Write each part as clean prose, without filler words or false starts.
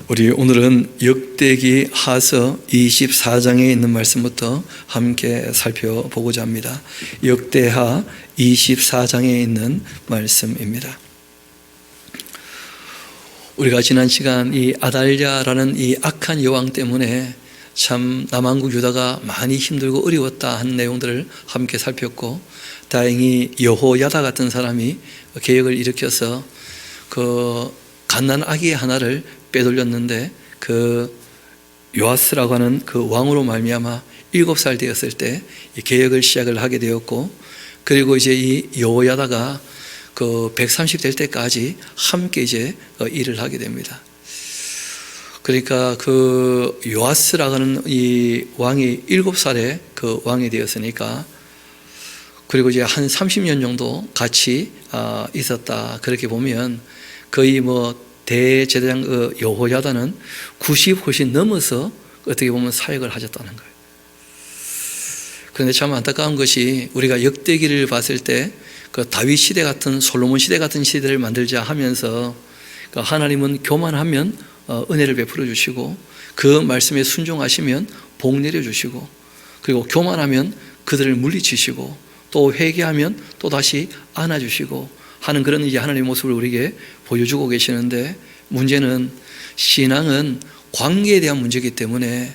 우리 오늘은 역대기 하서 24장에 있는 말씀부터 함께 살펴보고자 합니다. 역대하 24장에 있는 말씀입니다. 우리가 지난 시간 이 아달랴라는 이 악한 여왕 때문에 참 남한국 유다가 많이 힘들고 어려웠다 하는 내용들을 함께 살폈고, 다행히 여호야다 같은 사람이 개혁을 일으켜서 그 갓난 아기 하나를 빼돌렸는데, 그 요아스라고 하는 그 왕으로 말미암아 7살 되었을 때 이 개혁을 시작을 하게 되었고, 그리고 이제 이 여호야다가 그 130 될 때까지 함께 이제 일을 하게 됩니다. 그러니까 그 요아스라고 하는 이 왕이 7살에 그 왕이 되었으니까, 그리고 이제 한 30년 정도 같이 있었다. 그렇게 보면 거의 뭐 대제사장 여호야다는 90 훨씬 넘어서 어떻게 보면 사역을 하셨다는 거예요. 그런데 참 안타까운 것이, 우리가 역대기를 봤을 때 그 다윗 시대 같은, 솔로몬 시대 같은 시대를 만들자 하면서 하나님은 교만하면 은혜를 베풀어 주시고, 그 말씀에 순종하시면 복 내려 주시고, 그리고 교만하면 그들을 물리치시고, 또 회개하면 또 다시 안아주시고 하는 그런 이제 하나님의 모습을 우리에게 보여주고 계시는데, 문제는 신앙은 관계에 대한 문제이기 때문에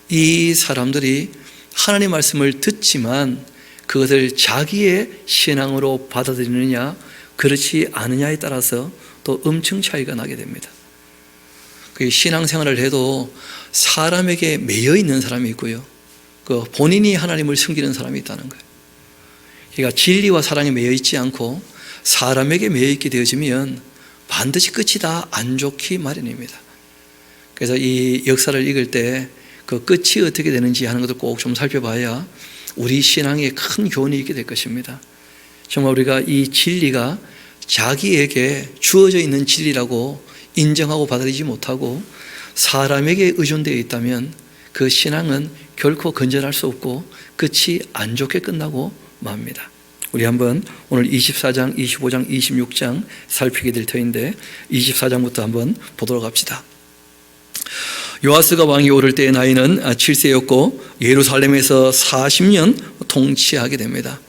이 사람들이 하나님의 말씀을 듣지만 그것을 자기의 신앙으로 받아들이느냐 그렇지 않느냐에 따라서 또 엄청 차이가 나게 됩니다. 신앙생활을 해도 사람에게 매여 있는 사람이 있고요, 그 본인이 하나님을 섬기는 사람이 있다는 거예요. 그러니까 진리와 사랑에 매여 있지 않고 사람에게 매여 있게 되어지면 반드시 끝이 다 안 좋기 마련입니다. 그래서 이 역사를 읽을 때 그 끝이 어떻게 되는지 하는 것도 꼭 좀 살펴봐야 우리 신앙에 큰 교훈이 있게 될 것입니다. 정말 우리가 이 진리가 자기에게 주어져 있는 진리라고 인정하고 받아들이지 못하고 사람에게 의존되어 있다면 그 신앙은 결코 건전할 수 없고 끝이 안 좋게 끝나고 맙니다. 우리 한번 오늘 24장, 25장, 26장 살피게 될 터인데, 24장부터 한번 보도록 합시다. 요아스가 왕이 오를 때의 나이는 7세였고 예루살렘에서 40년 통치하게 됩니다.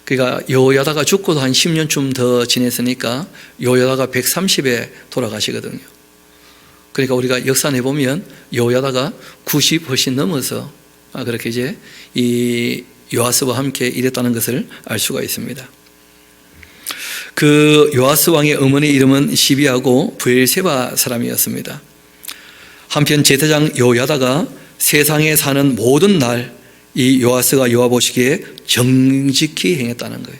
그러니까 여호야다가 죽고도 한 10년쯤 더 지냈으니까 여호야다가 130에 돌아가시거든요. 그러니까 우리가 역사 내보면 여호야다가 90 훨씬 넘어서 그렇게 이제 이 요아스와 함께 일했다는 것을 알 수가 있습니다. 그 요아스 왕의 어머니 이름은 시비아고 브엘세바 사람이었습니다. 한편 제사장 여호야다가 세상에 사는 모든 날 이 요아스가 여호와 보시기에 정직히 행했다는 거예요.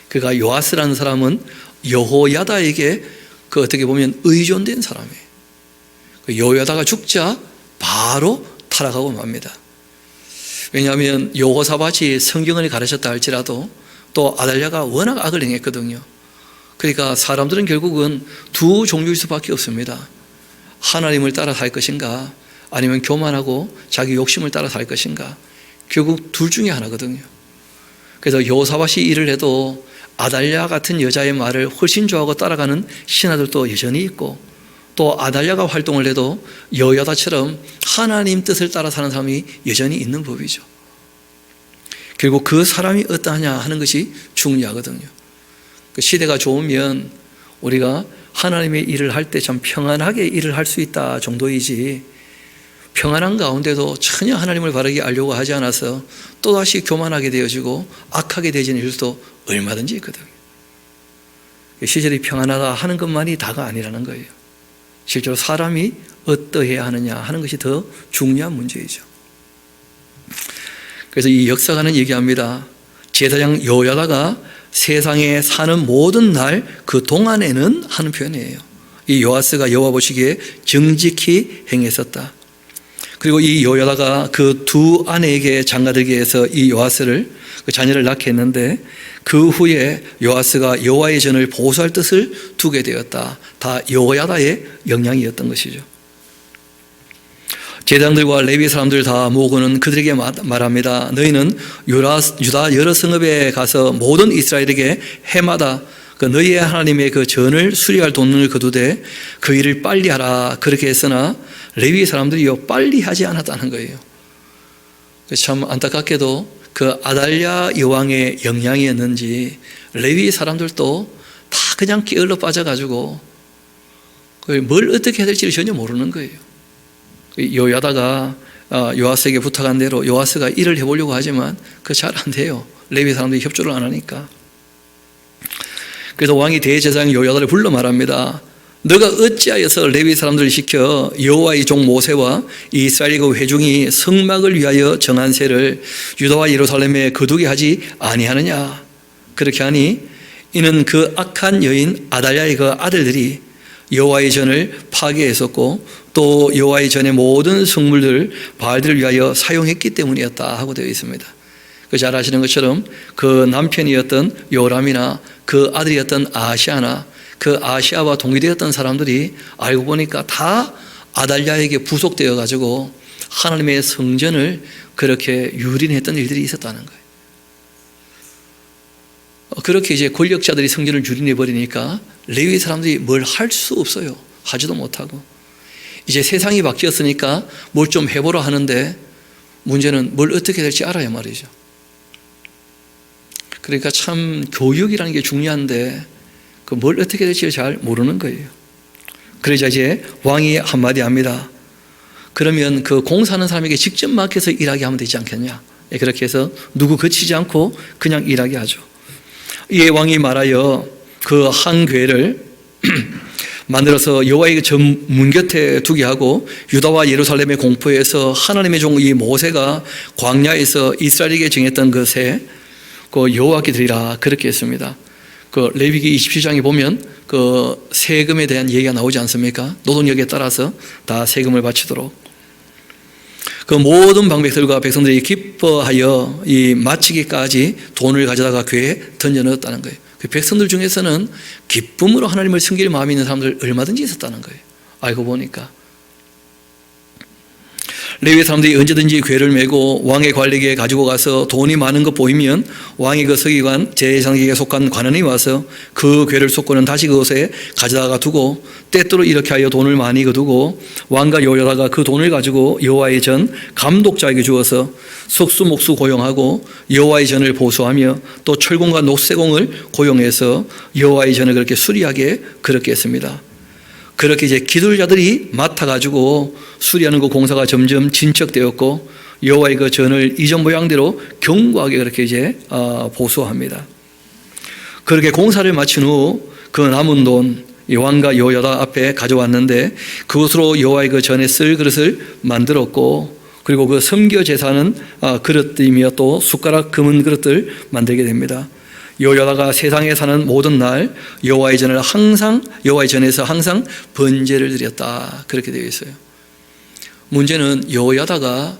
그러니까 요아스라는 사람은 여호야다에게 그 어떻게 보면 의존된 사람이에요. 여호야다가 죽자 바로 타락하고 맙니다. 왜냐하면 여호사밧이 성경을 가르쳤다 할지라도 또 아달랴가 워낙 악을 행했거든요. 그러니까 사람들은 결국은 두 종류일 수밖에 없습니다. 하나님을 따라 살 것인가, 아니면 교만하고 자기 욕심을 따라 살 것인가. 결국 둘 중에 하나거든요. 그래서 여호사밧이 일을 해도 아달랴 같은 여자의 말을 훨씬 좋아하고 따라가는 신하들도 여전히 있고, 또 아달랴가 활동을 해도 여호야다처럼 하나님 뜻을 따라 사는 사람이 여전히 있는 법이죠. 결국 그 사람이 어떠하냐 하는 것이 중요하거든요. 그 시대가 좋으면 우리가 하나님의 일을 할 때 참 평안하게 일을 할 수 있다 정도이지, 평안한 가운데도 전혀 하나님을 바르게 알려고 하지 않아서 또다시 교만하게 되어지고 악하게 되어지는 일도 얼마든지 있거든요. 시절이 평안하다 하는 것만이 다가 아니라는 거예요. 실제로 사람이 어떠해야 하느냐 하는 것이 더 중요한 문제이죠. 그래서 이 역사가는 얘기합니다. 제사장 여호야다가 세상에 사는 모든 날 그 동안에는 하는 표현이에요. 이 요아스가 여호와 보시기에 정직히 행했었다. 그리고 이 여호야다가 그 두 아내에게 장가들게 해서 이 요아스를, 그 자녀를 낳게 했는데, 그 후에 요아스가 여호와의 전을 보수할 뜻을 두게 되었다. 다 여호야다의 영향이었던 것이죠. 제사장들과 레위 사람들 다 모으고는 그들에게 말합니다. 너희는 유다 여러 성읍에 가서 모든 이스라엘에게 해마다 그 너희의 하나님의 그 전을 수리할 돈을 거두되 그 일을 빨리 하라 그렇게 했으나 레위 사람들이요 빨리 하지 않았다는 거예요. 참 안타깝게도 그 아달랴 여왕의 영향이었는지 레위 사람들도 다 그냥 게을러 빠져가지고 뭘 어떻게 해야 될지를 전혀 모르는 거예요. 요야다가 요아스에게 부탁한 대로 요아스가 일을 해보려고 하지만 그 잘 안 돼요. 레위 사람들이 협조를 안 하니까. 그래서 왕이 대제사장 요야다를 불러 말합니다. 너가 어찌하여서 레위 사람들을 시켜 여호와의 종 모세와 이스라엘 그 회중이 성막을 위하여 정한 세를 유다와 예루살렘에 거두게 하지 아니하느냐. 그렇게 하니 이는 그 악한 여인 아달랴의 그 아들들이 여호와의 전을 파괴했었고 또 여호와의 전의 모든 성물들 바알들을 위하여 사용했기 때문이었다 하고 되어 있습니다. 잘 아시는 것처럼 그 남편이었던 요람이나 그 아들이었던 아시아나 그 아시아와 동기되었던 사람들이 알고 보니까 다 아달랴에게 부속되어 가지고 하나님의 성전을 그렇게 유린했던 일들이 있었다는 거예요. 그렇게 이제 권력자들이 성전을 유린해 버리니까 레위 사람들이 뭘 할 수 없어요. 하지도 못하고 이제 세상이 바뀌었으니까 뭘 좀 해보라 하는데 문제는 뭘 어떻게 될지 알아야 말이죠. 그러니까 참 교육이라는 게 중요한데 그 뭘 어떻게 될지 잘 모르는 거예요. 그러자 이제 왕이 한마디 합니다. 그러면 그 공사하는 사람에게 직접 맡겨서 일하게 하면 되지 않겠냐. 그렇게 해서 누구 거치지 않고 그냥 일하게 하죠. 이에 왕이 말하여 그 한 궤를 만들어서 여호와의 전 문 곁에 두게 하고 유다와 예루살렘의 공포에서 하나님의 종 이 모세가 광야에서 이스라엘에게 정했던 것에 그 여호와께 드리라 그렇게 했습니다. 그 레위기 27장에 보면 그 세금에 대한 얘기가 나오지 않습니까? 노동력에 따라서 다 세금을 바치도록 그 모든 방백들과 백성들이 기뻐하여 이 마치기까지 돈을 가져다가 궤에 던져 넣었다는 거예요. 그 백성들 중에서는 기쁨으로 하나님을 섬길 마음이 있는 사람들 얼마든지 있었다는 거예요. 알고 보니까 레위 사람들이 언제든지 궤를 메고 왕의 관리에게 가지고 가서 돈이 많은 것 보이면 왕의 그 서기관 제사장에게 속한 관원이 와서 그 궤를 쏟고는 다시 그곳에 가져다가 두고 때때로 이렇게 하여 돈을 많이 거두고 왕과 요야다가 그 돈을 가지고 여호와의 전 감독자에게 주어서 석수목수 고용하고 여호와의 전을 보수하며 또 철공과 녹세공을 고용해서 여호와의 전을 그렇게 수리하게 그렇게 했습니다. 그렇게 이제 기술자들이 맡아가지고 수리하는 그 공사가 점점 진척되었고 여호와의 그 전을 이전 모양대로 견고하게 그렇게 이제 보수합니다. 그렇게 공사를 마친 후 그 남은 돈 왕과 여호야다 앞에 가져왔는데 그것으로 여호와의 그 전에 쓸 그릇을 만들었고 그리고 그 섬겨 제사는 그릇이며 또 숟가락 금은 그릇들 만들게 됩니다. 여호야다가 세상에 사는 모든 날 여호와의 전에서 항상 번제를 드렸다 그렇게 되어 있어요. 문제는 여호야다가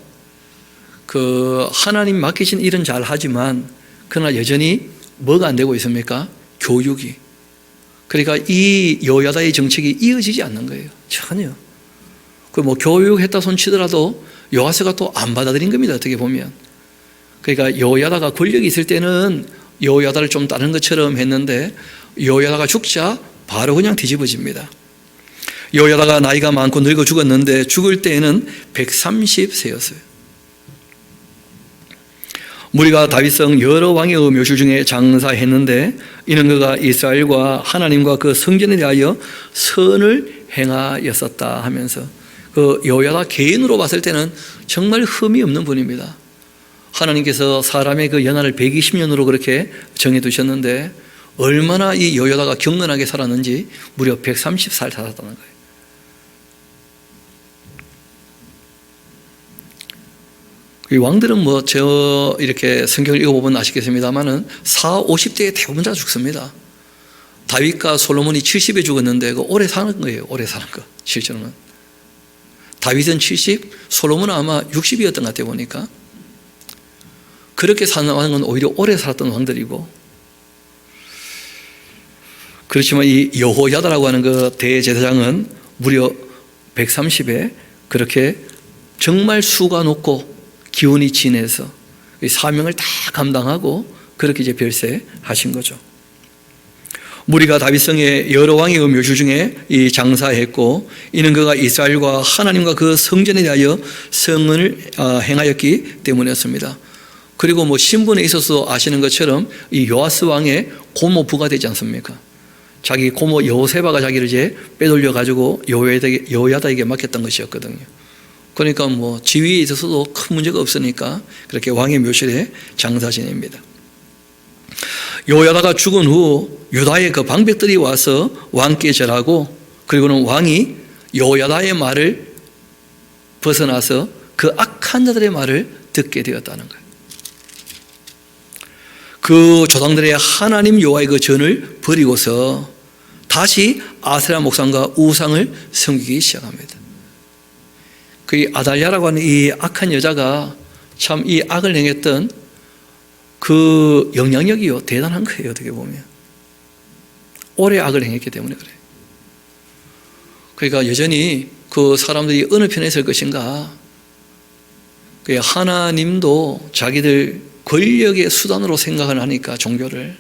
그 하나님 맡기신 일은 잘 하지만 그러나 여전히 뭐가 안 되고 있습니까? 교육이. 그러니까 이 여호야다의 정책이 이어지지 않는 거예요. 전혀. 그 뭐 교육했다 손치더라도 요아스가 또 안 받아들인 겁니다. 어떻게 보면. 그러니까 여호야다가 권력이 있을 때는 여호야다를 좀 다른 것처럼 했는데 여호야다가 죽자 바로 그냥 뒤집어집니다. 여호야다가 나이가 많고 늙어 죽었는데 죽을 때에는 130세였어요. 무리가 다윗성 여러 왕의 묘실 중에 장사했는데 이는 그가 이스라엘과 하나님과 그 성전에 대하여 선을 행하였었다 하면서 그 여호야다 개인으로 봤을 때는 정말 흠이 없는 분입니다. 하나님께서 사람의 그 연하를 120년으로 그렇게 정해두셨는데 얼마나 이 여호야다가 경건하게 살았는지 무려 130살 살았다는 거예요. 이 왕들은 뭐 저 이렇게 성경을 읽어보면 아시겠습니다만은 40, 50대에 대부분 다 죽습니다. 다윗과 솔로몬이 70에 죽었는데 그 오래 사는 거예요. 오래 사는 거 실제로는. 다윗은 70, 솔로몬은 아마 60이었던 것 같아요 보니까. 그렇게 사는 왕은 오히려 오래 살았던 왕들이고 그렇지만 이 여호야다라고 하는 그 대제사장은 무려 130에 그렇게 정말 수가 높고 기운이 진해서 사명을 다 감당하고 그렇게 이제 별세하신 거죠. 무리가 다윗성의 여러 왕의 묘실 중에 이 장사했고, 이는 그가 이스라엘과 하나님과 그 성전에 대하여 성언을 행하였기 때문이었습니다. 그리고 뭐 신분에 있어서 아시는 것처럼 이 요아스 왕의 고모부가 되지 않습니까? 자기 고모 여호세바가 자기를 이제 빼돌려 가지고 여호야다에게 맡겼던 것이었거든요. 그러니까 뭐 지위에 있어서도 큰 문제가 없으니까 그렇게 왕의 묘실에 장사 지냅니다. 여호야다가 죽은 후 유다의 그 방백들이 와서 왕께 절하고, 그리고는 왕이 여호야다의 말을 벗어나서 그 악한 자들의 말을 듣게 되었다는 거예요. 그 조상들의 하나님 여호와의 그 전을 버리고서 다시 아세라 목상과 우상을 섬기기 시작합니다. 그 아달랴라고 하는 이 악한 여자가 참 이 악을 행했던 그 영향력이요 대단한 거예요. 어떻게 보면 오래 악을 행했기 때문에 그래요. 그러니까 여전히 그 사람들이 어느 편에 있을 것인가, 하나님도 자기들 권력의 수단으로 생각을 하니까 종교를,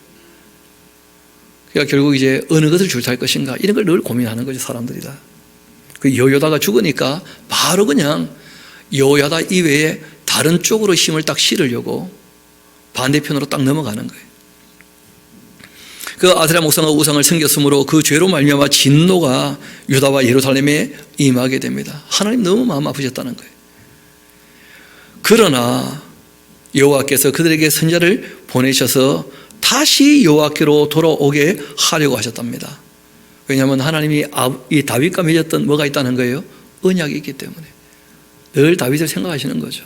그러니까 결국 이제 어느 것을 줄탈 것인가 이런 걸 늘 고민하는 거죠. 사람들이 다. 그 여호야다가 죽으니까 바로 그냥 여호야다 이외에 다른 쪽으로 힘을 딱 실으려고 반대편으로 딱 넘어가는 거예요. 그 아세라 목상과 우상을 섬겼으므로 그 죄로 말미암아 진노가 유다와 예루살렘에 임하게 됩니다. 하나님 너무 마음 아프셨다는 거예요. 그러나 여호와께서 그들에게 선지자를 보내셔서 다시 여호와께로 돌아오게 하려고 하셨답니다. 왜냐하면 하나님이 이 다윗과 맺었던 뭐가 있다는 거예요? 언약이 있기 때문에 늘 다윗을 생각하시는 거죠.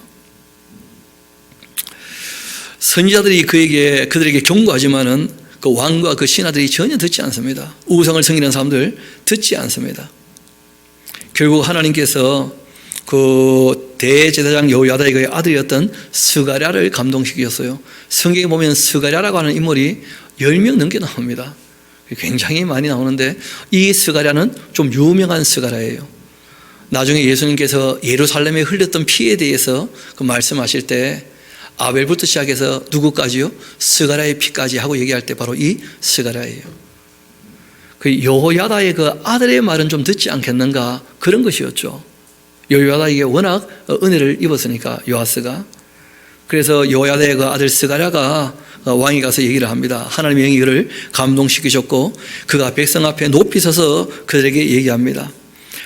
선지자들이 그들에게 경고하지만은 그 왕과 그 신하들이 전혀 듣지 않습니다. 우상을 섬기는 사람들 듣지 않습니다. 결국 하나님께서 그 대제사장 여호야다의 그 아들이었던 스가랴를 감동시켰어요. 성경에 보면 스가랴라고 하는 인물이 10명 넘게 나옵니다. 굉장히 많이 나오는데 이 스가랴는 좀 유명한 스가랴예요. 나중에 예수님께서 예루살렘에 흘렸던 피에 대해서 그 말씀하실 때 아벨부터 시작해서 누구까지요? 스가랴의 피까지 하고 얘기할 때 바로 이 스가랴예요. 그 여호야다의 그 아들의 말은 좀 듣지 않겠는가 그런 것이었죠. 여호야다에게 워낙 은혜를 입었으니까 요아스가. 그래서 여호야다의 그 아들 스가랴가 왕이 가서 얘기를 합니다. 하나님의 영이 그를 감동시키셨고 그가 백성 앞에 높이 서서 그들에게 얘기합니다.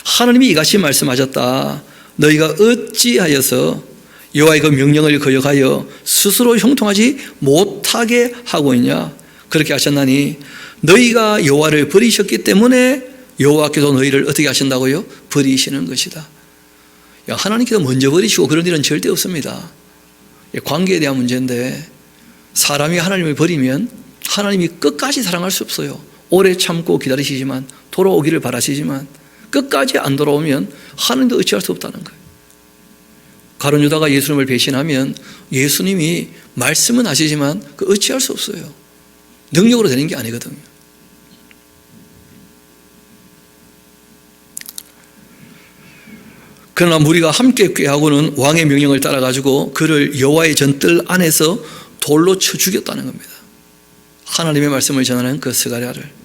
하나님이 이같이 말씀하셨다. 너희가 어찌하여서 여호와의 그 명령을 거역하여 스스로 형통하지 못하게 하고 있냐. 그렇게 하셨나니 너희가 여호와를 버리셨기 때문에 여호와께서 너희를 어떻게 하신다고요? 버리시는 것이다. 하나님께서 먼저 버리시고 그런 일은 절대 없습니다. 관계에 대한 문제인데 사람이 하나님을 버리면 하나님이 끝까지 사랑할 수 없어요. 오래 참고 기다리시지만 돌아오기를 바라시지만 끝까지 안 돌아오면 하나님도 어찌할 수 없다는 거예요. 가룟 유다가 예수님을 배신하면 예수님이 말씀은 하시지만 그 어찌할 수 없어요. 능력으로 되는 게 아니거든요. 그러나 무리가 함께 꾀하고는 왕의 명령을 따라가지고 그를 여호와의 전뜰 안에서 돌로 쳐 죽였다는 겁니다. 하나님의 말씀을 전하는 그 스가랴를.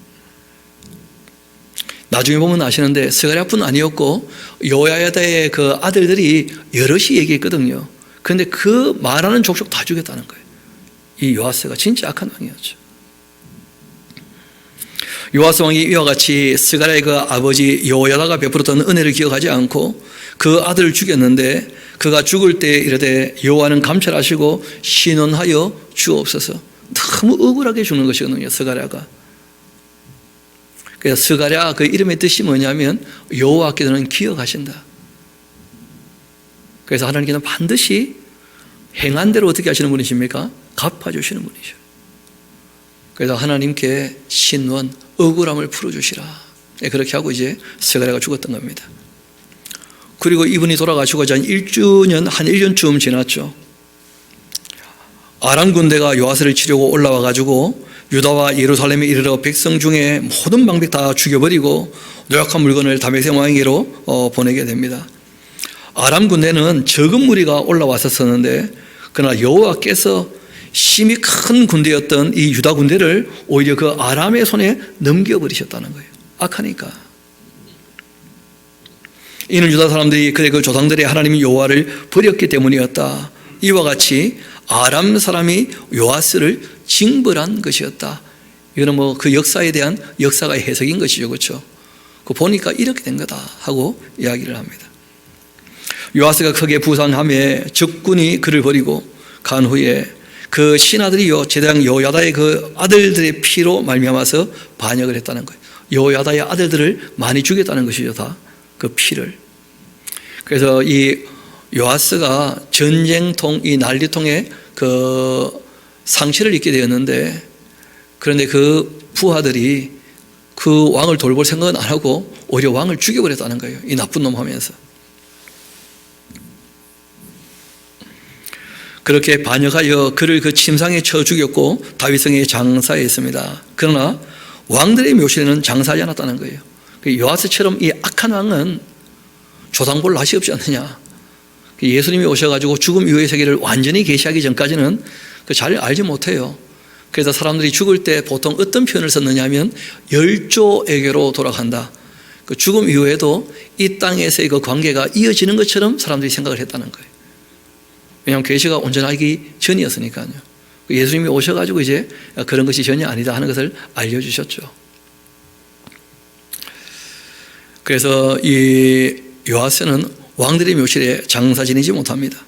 나중에 보면 아시는데 스가랴뿐 아니었고 여호야다의 그 아들들이 여럿이 얘기했거든요. 그런데 그 말하는 족속 다 죽였다는 거예요. 이 요아스가 진짜 악한 왕이었죠. 요아스 왕이 이와 같이 스가랴의 그 아버지 여호야다가 베풀었던 은혜를 기억하지 않고 그 아들을 죽였는데 그가 죽을 때 이르되 여호와는 감찰하시고 신원하여 주옵소서. 너무 억울하게 죽는 것이거든요. 스가랴가. 그래서 스가랴 그 이름의 뜻이 뭐냐면 여호와께서는 기억하신다. 그래서 하나님께서는 반드시 행한 대로 어떻게 하시는 분이십니까? 갚아주시는 분이죠. 그래서 하나님께 신원, 억울함을 풀어주시라. 그렇게 하고 이제 스가랴가 죽었던 겁니다. 그리고 이분이 돌아가시고 한 1년쯤 지났죠. 아람 군대가 요아스를 치려고 올라와 가지고 유다와 예루살렘에 이르러 백성 중에 모든 방백 다 죽여버리고 노약한 물건을 다메섹 왕에게로 보내게 됩니다. 아람 군대는 적은 무리가 올라왔었는데 그러나 여호와께서 심히 큰 군대였던 이 유다 군대를 오히려 그 아람의 손에 넘겨버리셨다는 거예요. 악하니까. 이는 유다 사람들이 그의 그 조상들의 하나님 여호와를 버렸기 때문이었다. 이와 같이 아람 사람이 요아스를 징벌한 것이었다. 이거는 뭐 그 역사에 대한 역사가 해석인 것이죠. 그렇죠? 그 보니까 이렇게 된 거다 하고 이야기를 합니다. 요아스가 크게 부상함에 적군이 그를 버리고 간 후에 그 신하들이요 제사장 여호야다의 그 아들들의 피로 말미암아서 반역을 했다는 거예요. 여호야다의 아들들을 많이 죽였다는 것이죠. 다 그 피를. 그래서 이 요아스가 전쟁통, 이 난리통에 그 상처를 입게 되었는데, 그런데 그 부하들이 그 왕을 돌볼 생각은 안 하고 오히려 왕을 죽여버렸다는 거예요. 이 나쁜 놈 하면서. 그렇게 반역하여 그를 그 침상에 쳐 죽였고 다윗성에 장사했습니다. 그러나 왕들의 묘실에는 장사하지 않았다는 거예요. 요아스처럼 이 악한 왕은 조상 볼 낯이 없지 않느냐. 예수님이 오셔가지고 죽음 이후의 세계를 완전히 계시하기 전까지는 잘 알지 못해요. 그래서 사람들이 죽을 때 보통 어떤 표현을 썼느냐 하면 열조에게로 돌아간다. 그 죽음 이후에도 이 땅에서의 그 관계가 이어지는 것처럼 사람들이 생각을 했다는 거예요. 왜냐하면 계시가 온전하기 전이었으니까요. 예수님이 오셔가지고 이제 그런 것이 전혀 아니다 하는 것을 알려주셨죠. 그래서 이 요아스는 왕들의 묘실에 장사 지내지 못합니다.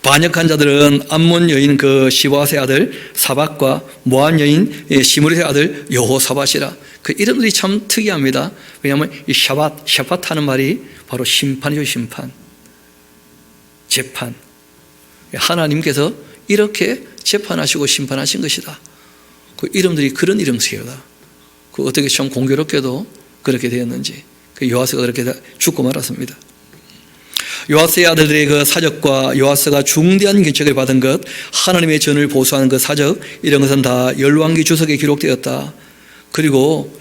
반역한 자들은 암몬 여인 그 시므앗의 아들 사밧과 모압 여인 시므릿의 아들 여호사밧이라. 그 이름들이 참 특이합니다. 왜냐하면 이 샤밧 하는 말이 바로 심판이죠. 심판, 재판. 하나님께서 이렇게 재판하시고 심판하신 것이다. 그 이름들이 그런 이름수여다. 그 어떻게 참 공교롭게도 그렇게 되었는지. 그 요아스가 그렇게 죽고 말았습니다. 요아스의 아들들의 그 사적과 요아스가 중대한 견책을 받은 것, 하나님의 전을 보수하는 그 사적, 이런 것은 다 열왕기 주석에 기록되었다. 그리고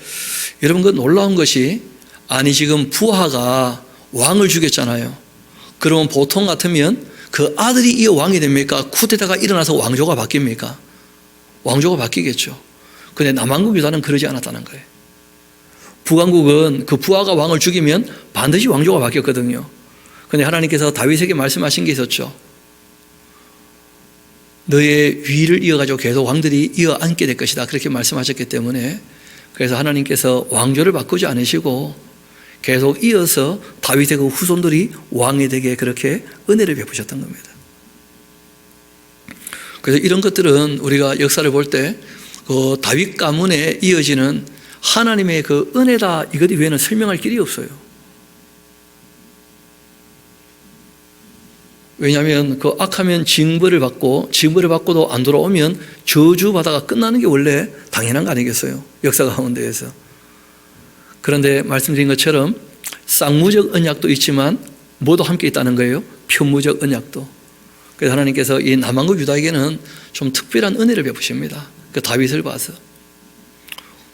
여러분 그 놀라운 것이, 아니 지금 부하가 왕을 죽였잖아요. 그러면 보통 같으면 그 아들이 이 왕이 됩니까? 쿠데타가 일어나서 왕조가 바뀝니까? 왕조가 바뀌겠죠. 그런데 남한국 유다는 그러지 않았다는 거예요. 북왕국은 그 부하가 왕을 죽이면 반드시 왕조가 바뀌었거든요. 그런데 하나님께서 다윗에게 말씀하신 게 있었죠. 너의 위를 이어가지고 계속 왕들이 이어앉게 될 것이다. 그렇게 말씀하셨기 때문에, 그래서 하나님께서 왕조를 바꾸지 않으시고 계속 이어서 다윗의 그 후손들이 왕이 되게 그렇게 은혜를 베푸셨던 겁니다. 그래서 이런 것들은 우리가 역사를 볼 때 그 다윗 가문에 이어지는 하나님의 그 은혜다, 이것 외에는 설명할 길이 없어요. 왜냐하면 그 악하면 징벌을 받고, 징벌을 받고도 안 돌아오면 저주받아가 끝나는 게 원래 당연한 거 아니겠어요? 역사 가운데에서. 그런데 말씀드린 것처럼 쌍무적 언약도 있지만 뭐도 함께 있다는 거예요? 편무적 언약도. 그래서 하나님께서 이 남한국 유다에게는 좀 특별한 은혜를 베푸십니다. 그 다윗을 봐서.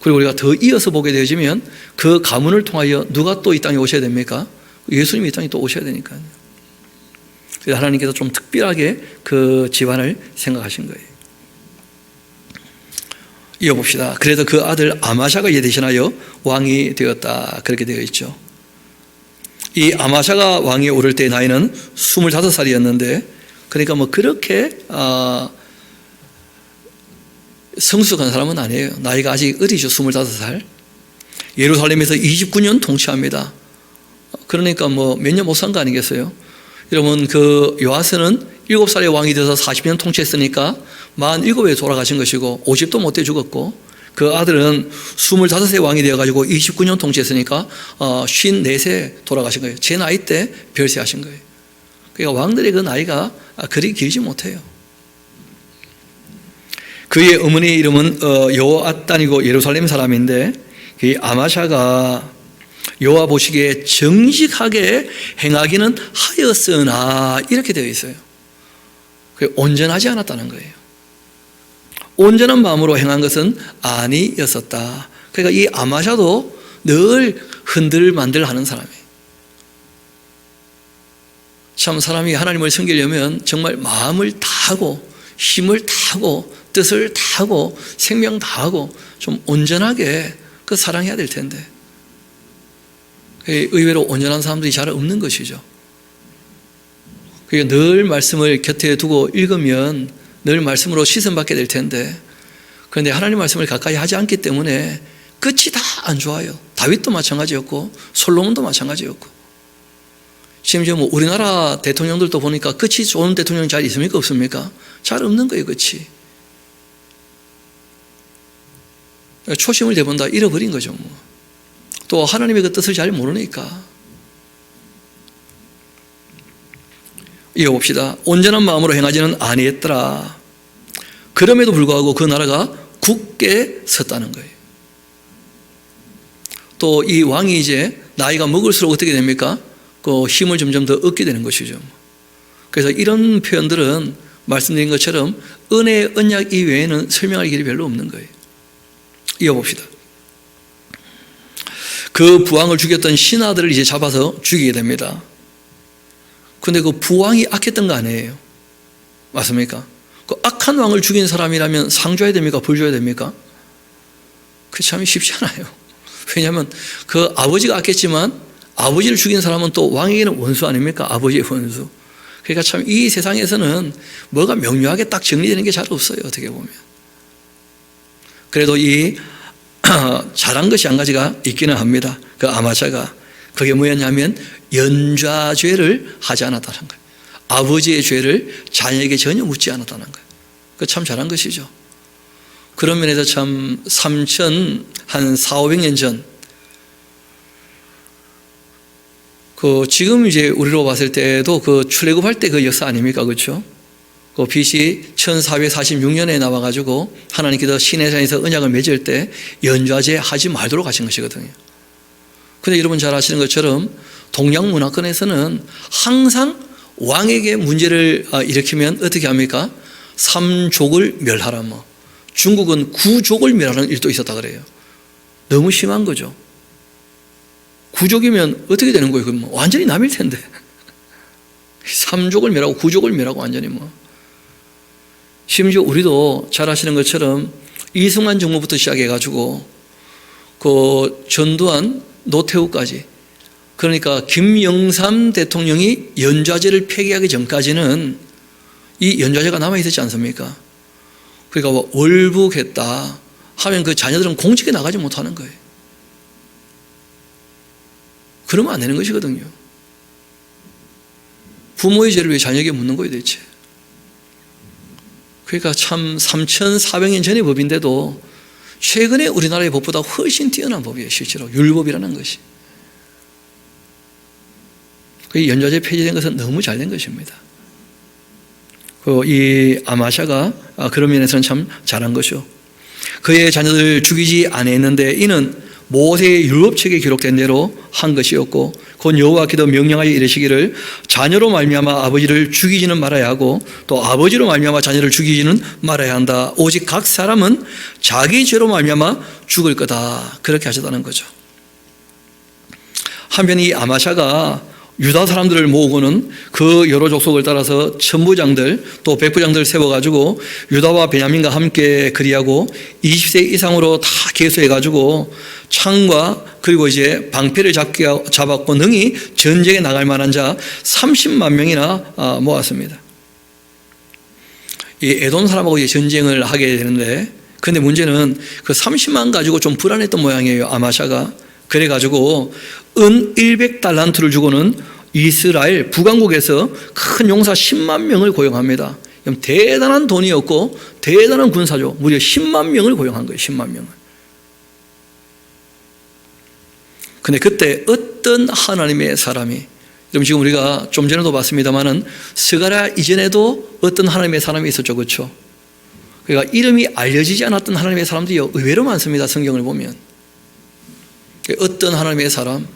그리고 우리가 더 이어서 보게 되어지면 그 가문을 통하여 누가 또 이 땅에 오셔야 됩니까? 예수님이 이 땅에 또 오셔야 되니까요. 그래서 하나님께서 좀 특별하게 그 집안을 생각하신 거예요. 이어봅시다. 그래서 그 아들 아마샤가 이에 대신하여 왕이 되었다. 그렇게 되어 있죠. 이 아마샤가 왕에 오를 때 나이는 25살이었는데, 그러니까 뭐 그렇게 성숙한 사람은 아니에요. 나이가 아직 어리죠. 25살. 예루살렘에서 29년 통치합니다. 그러니까 뭐 몇 년 못 산 거 아니겠어요? 여러분 그 요아스는 7살에 왕이 돼서 40년 통치했으니까 47에 돌아가신 것이고 50도 못 돼 죽었고, 그 아들은 25세 왕이 되어가지고 29년 통치했으니까 54세 돌아가신 거예요. 제 나이 때 별세하신 거예요. 그러니까 왕들의 그 나이가 그리 길지 못해요. 그의 어머니의 이름은 여호앗단이고 예루살렘 사람인데, 이 아마샤가 여호와 보시기에 정직하게 행하기는 하였으나, 이렇게 되어 있어요. 온전하지 않았다는 거예요. 온전한 마음으로 행한 것은 아니었었다. 그러니까 이 아마샤도 늘 흔들만들 하는 사람이에요. 참 사람이 하나님을 섬기려면 정말 마음을 다하고 힘을 다하고 뜻을 다하고 생명 다하고 좀 온전하게 그 사랑해야 될 텐데 의외로 온전한 사람들이 잘 없는 것이죠. 그러니까 늘 말씀을 곁에 두고 읽으면 늘 말씀으로 씻음받게 될 텐데 그런데 하나님 말씀을 가까이 하지 않기 때문에 끝이 다 안 좋아요. 다윗도 마찬가지였고 솔로몬도 마찬가지였고 심지어 뭐 우리나라 대통령들도 보니까 끝이 좋은 대통령이 잘 있습니까? 없습니까? 잘 없는 거예요. 끝이. 초심을 대번 다 잃어버린 거죠. 뭐. 또 하나님의 그 뜻을 잘 모르니까. 이어봅시다. 온전한 마음으로 행하지는 아니했더라. 그럼에도 불구하고 그 나라가 굳게 섰다는 거예요. 또 이 왕이 이제 나이가 먹을수록 어떻게 됩니까? 그 힘을 점점 더 얻게 되는 것이죠. 그래서 이런 표현들은 말씀드린 것처럼 은혜, 언약 이외에는 설명할 길이 별로 없는 거예요. 이어봅시다. 그 부왕을 죽였던 신하들을 이제 잡아서 죽이게 됩니다. 근데 그 부왕이 악했던 거 아니에요? 맞습니까? 그 악한 왕을 죽인 사람이라면 상 줘야 됩니까? 벌 줘야 됩니까? 그 참 쉽지 않아요. 왜냐하면 그 아버지가 악했지만 아버지를 죽인 사람은 또 왕에게는 원수 아닙니까? 아버지의 원수. 그러니까 참 이 세상에서는 뭐가 명료하게 딱 정리되는 게 잘 없어요. 어떻게 보면. 그래도 이 잘한 것이 한 가지가 있기는 합니다. 그 아마샤가. 그게 뭐였냐면 연좌죄를 하지 않았다는 거예요. 아버지의 죄를 자녀에게 전혀 묻지 않았다는 거예요. 그 참 잘한 것이죠. 그런 면에서 참 한 400~500년 전, 지금 이제 우리로 봤을 때도 그 출애굽할 때 그 역사 아닙니까? 그렇죠? 그 BC 1446년에 나와가지고 하나님께서 시내산에서 언약을 맺을 때 연좌제 하지 말도록 하신 것이거든요. 근데 여러분 잘 아시는 것처럼 동양 문화권에서는 항상 왕에게 문제를 일으키면 어떻게 합니까? 3족을 멸하라 뭐. 중국은 9족을 멸하는 일도 있었다 그래요. 너무 심한 거죠. 9족이면 어떻게 되는 거예요? 그럼 완전히 남일 텐데. 3족을 멸하고 9족을 멸하고 완전히 뭐. 심지어 우리도 잘 아시는 것처럼 이승만 정부부터 시작해가지고 그 전두환, 노태우까지, 그러니까 김영삼 대통령이 연좌제를 폐기하기 전까지는 이 연좌제가 남아있었지 않습니까? 그러니까 뭐 월북했다 하면 그 자녀들은 공직에 나가지 못하는 거예요. 그러면 안 되는 것이거든요. 부모의 죄를 왜 자녀에게 묻는 거예요 대체? 그러니까 참 3,400년 전의 법인데도 최근에 우리나라의 법보다 훨씬 뛰어난 법이에요. 실제로 율법이라는 것이. 그 연좌제 폐지된 것은 너무 잘된 것입니다. 이 아마샤가 그런 면에서는 참 잘한 것이죠. 그의 자녀들 죽이지 아니했는데 이는 모세의 율법책에 기록된 대로 한 것이었고 곧 여호와께서 명령하여 이르시기를 자녀로 말미암아 아버지를 죽이지는 말아야 하고 또 아버지로 말미암아 자녀를 죽이지는 말아야 한다. 오직 각 사람은 자기 죄로 말미암아 죽을 거다. 그렇게 하셨다는 거죠. 한편 이 아마샤가 유다 사람들을 모으고는 그 여러 족속을 따라서 천부장들 또 백부장들 세워가지고 유다와 베냐민과 함께 그리하고 20세 이상으로 다 계수해가지고 창과 그리고 이제 방패를 잡았고 능히 전쟁에 나갈 만한 자 30만 명이나 모았습니다. 이 에돔 사람하고 이제 전쟁을 하게 되는데, 근데 문제는 그 30만 가지고 좀 불안했던 모양이에요. 아마샤가. 그래가지고 은 100달란트를 주고는 이스라엘 북왕국에서 큰 용사 10만 명을 고용합니다. 대단한 돈이었고 대단한 군사죠. 무려 10만 명을 고용한 거예요. 10만 명을. 근데 그때 어떤 하나님의 사람이, 여러분 지금 우리가 좀 전에도 봤습니다마는 스가랴 이전에도 어떤 하나님의 사람이 있었죠. 그렇죠? 그러니까 이름이 알려지지 않았던 하나님의 사람들이 의외로 많습니다. 성경을 보면. 어떤 하나님의 사람,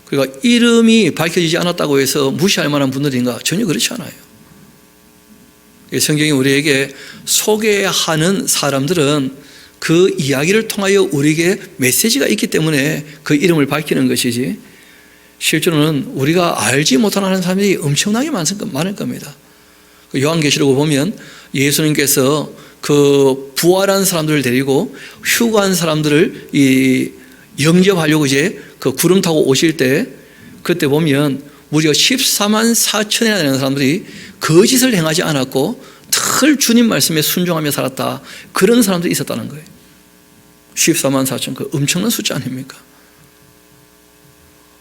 그러니까 이름이 밝혀지지 않았다고 해서 무시할 만한 분들인가? 전혀 그렇지 않아요. 성경이 우리에게 소개하는 사람들은 그 이야기를 통하여 우리에게 메시지가 있기 때문에 그 이름을 밝히는 것이지, 실제로는 우리가 알지 못하는 사람들이 엄청나게 많을 겁니다. 요한계시록을 보면 예수님께서 그 부활한 사람들을 데리고 휴가한 사람들을 영접하려고 이제 그 구름 타고 오실 때, 그때 보면 무려 14만 4천이나 되는 사람들이 거짓을 행하지 않았고 늘 주님 말씀에 순종하며 살았다. 그런 사람들이 있었다는 거예요. 14만 4천, 그 엄청난 숫자 아닙니까?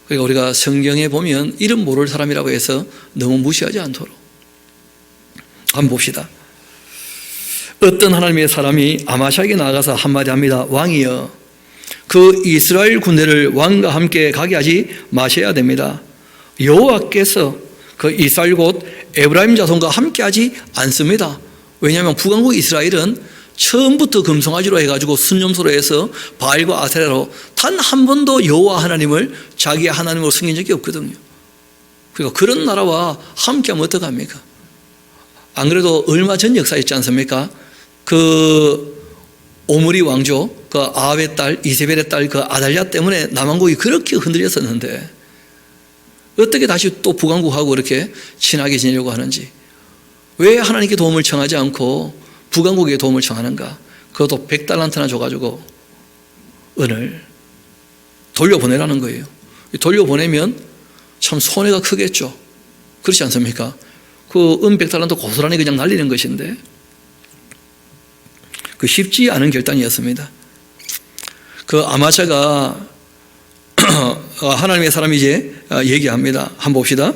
그러니까 우리가 성경에 보면 이름 모를 사람이라고 해서 너무 무시하지 않도록 한번 봅시다. 어떤 하나님의 사람이 아마샤에게 나가서 한마디 합니다. 왕이여, 그 이스라엘 군대를 왕과 함께 가게 하지 마셔야 됩니다. 여호와께서 그 이스라엘 곧 에브라임 자손과 함께 하지 않습니다. 왜냐하면 북왕국 이스라엘은 처음부터 금송아지로 해가지고 순념소로 해서 바알과 아세라로 단 한 번도 여호와 하나님을 자기의 하나님으로 섬긴 적이 없거든요. 그러니까 그런 나라와 함께하면 어떡합니까? 안 그래도 얼마 전 역사 있지 않습니까? 그 오므리 왕조, 그 아합의 딸, 이세벨의 딸 그 아달랴 때문에 남왕국이 그렇게 흔들렸었는데 어떻게 다시 또 북왕국하고 그렇게 친하게 지내려고 하는지, 왜 하나님께 도움을 청하지 않고 북왕국에 도움을 청하는가? 그것도 100달란트나 줘가지고 은을 돌려보내라는 거예요. 돌려보내면 참 손해가 크겠죠. 그렇지 않습니까? 그 은 100달란트 고스란히 그냥 날리는 것인데 그 쉽지 않은 결단이었습니다. 그 아마샤가 하나님의 사람이 이제 얘기합니다. 한번 봅시다.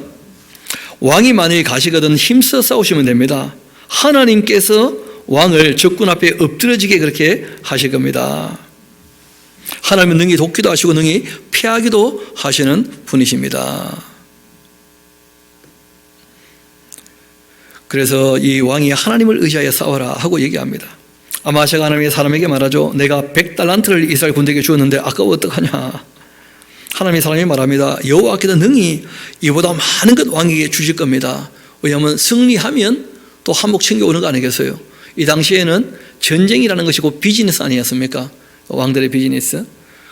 왕이 만일 가시거든 힘써 싸우시면 됩니다. 하나님께서 왕을 적군 앞에 엎드러지게 그렇게 하실 겁니다. 하나님은 능히 돕기도 하시고 능히 피하기도 하시는 분이십니다. 그래서 이 왕이 하나님을 의지하여 싸워라 하고 얘기합니다. 아마샤가 하나님의 사람에게 말하죠. 내가 100달란트를 이스라엘 군대에게 주었는데 아까워 어떡하냐. 하나님의 사람이 말합니다. 여호와께서 능히 이보다 많은 것 왕에게 주실 겁니다. 왜냐하면 승리하면 또 한몫 챙겨오는 거 아니겠어요? 이 당시에는 전쟁이라는 것이 곧 비즈니스 아니었습니까? 왕들의 비즈니스.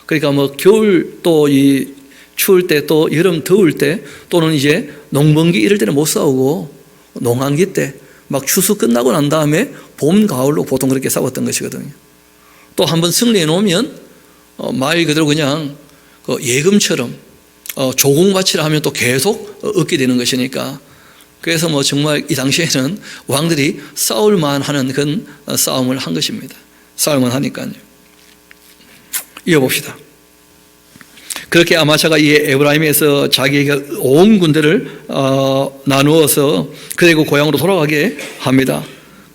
그러니까 뭐 겨울 또 이 추울 때 또 여름 더울 때 또는 이제 농번기 이럴 때는 못 싸우고 농한기 때 막 추수 끝나고 난 다음에 봄, 가을로 보통 그렇게 싸웠던 것이거든요. 또 한번 승리해 놓으면 말 그대로 그냥 예금처럼 조공바치라 하면 또 계속 얻게 되는 것이니까, 그래서 뭐 정말 이 당시에는 왕들이 싸울만 하는 그런 싸움을 한 것입니다. 싸울만 하니까요. 이어봅시다. 그렇게 아마샤가 이 에브라임에서 자기에게 온 군대를 나누어서 그리고 고향으로 돌아가게 합니다.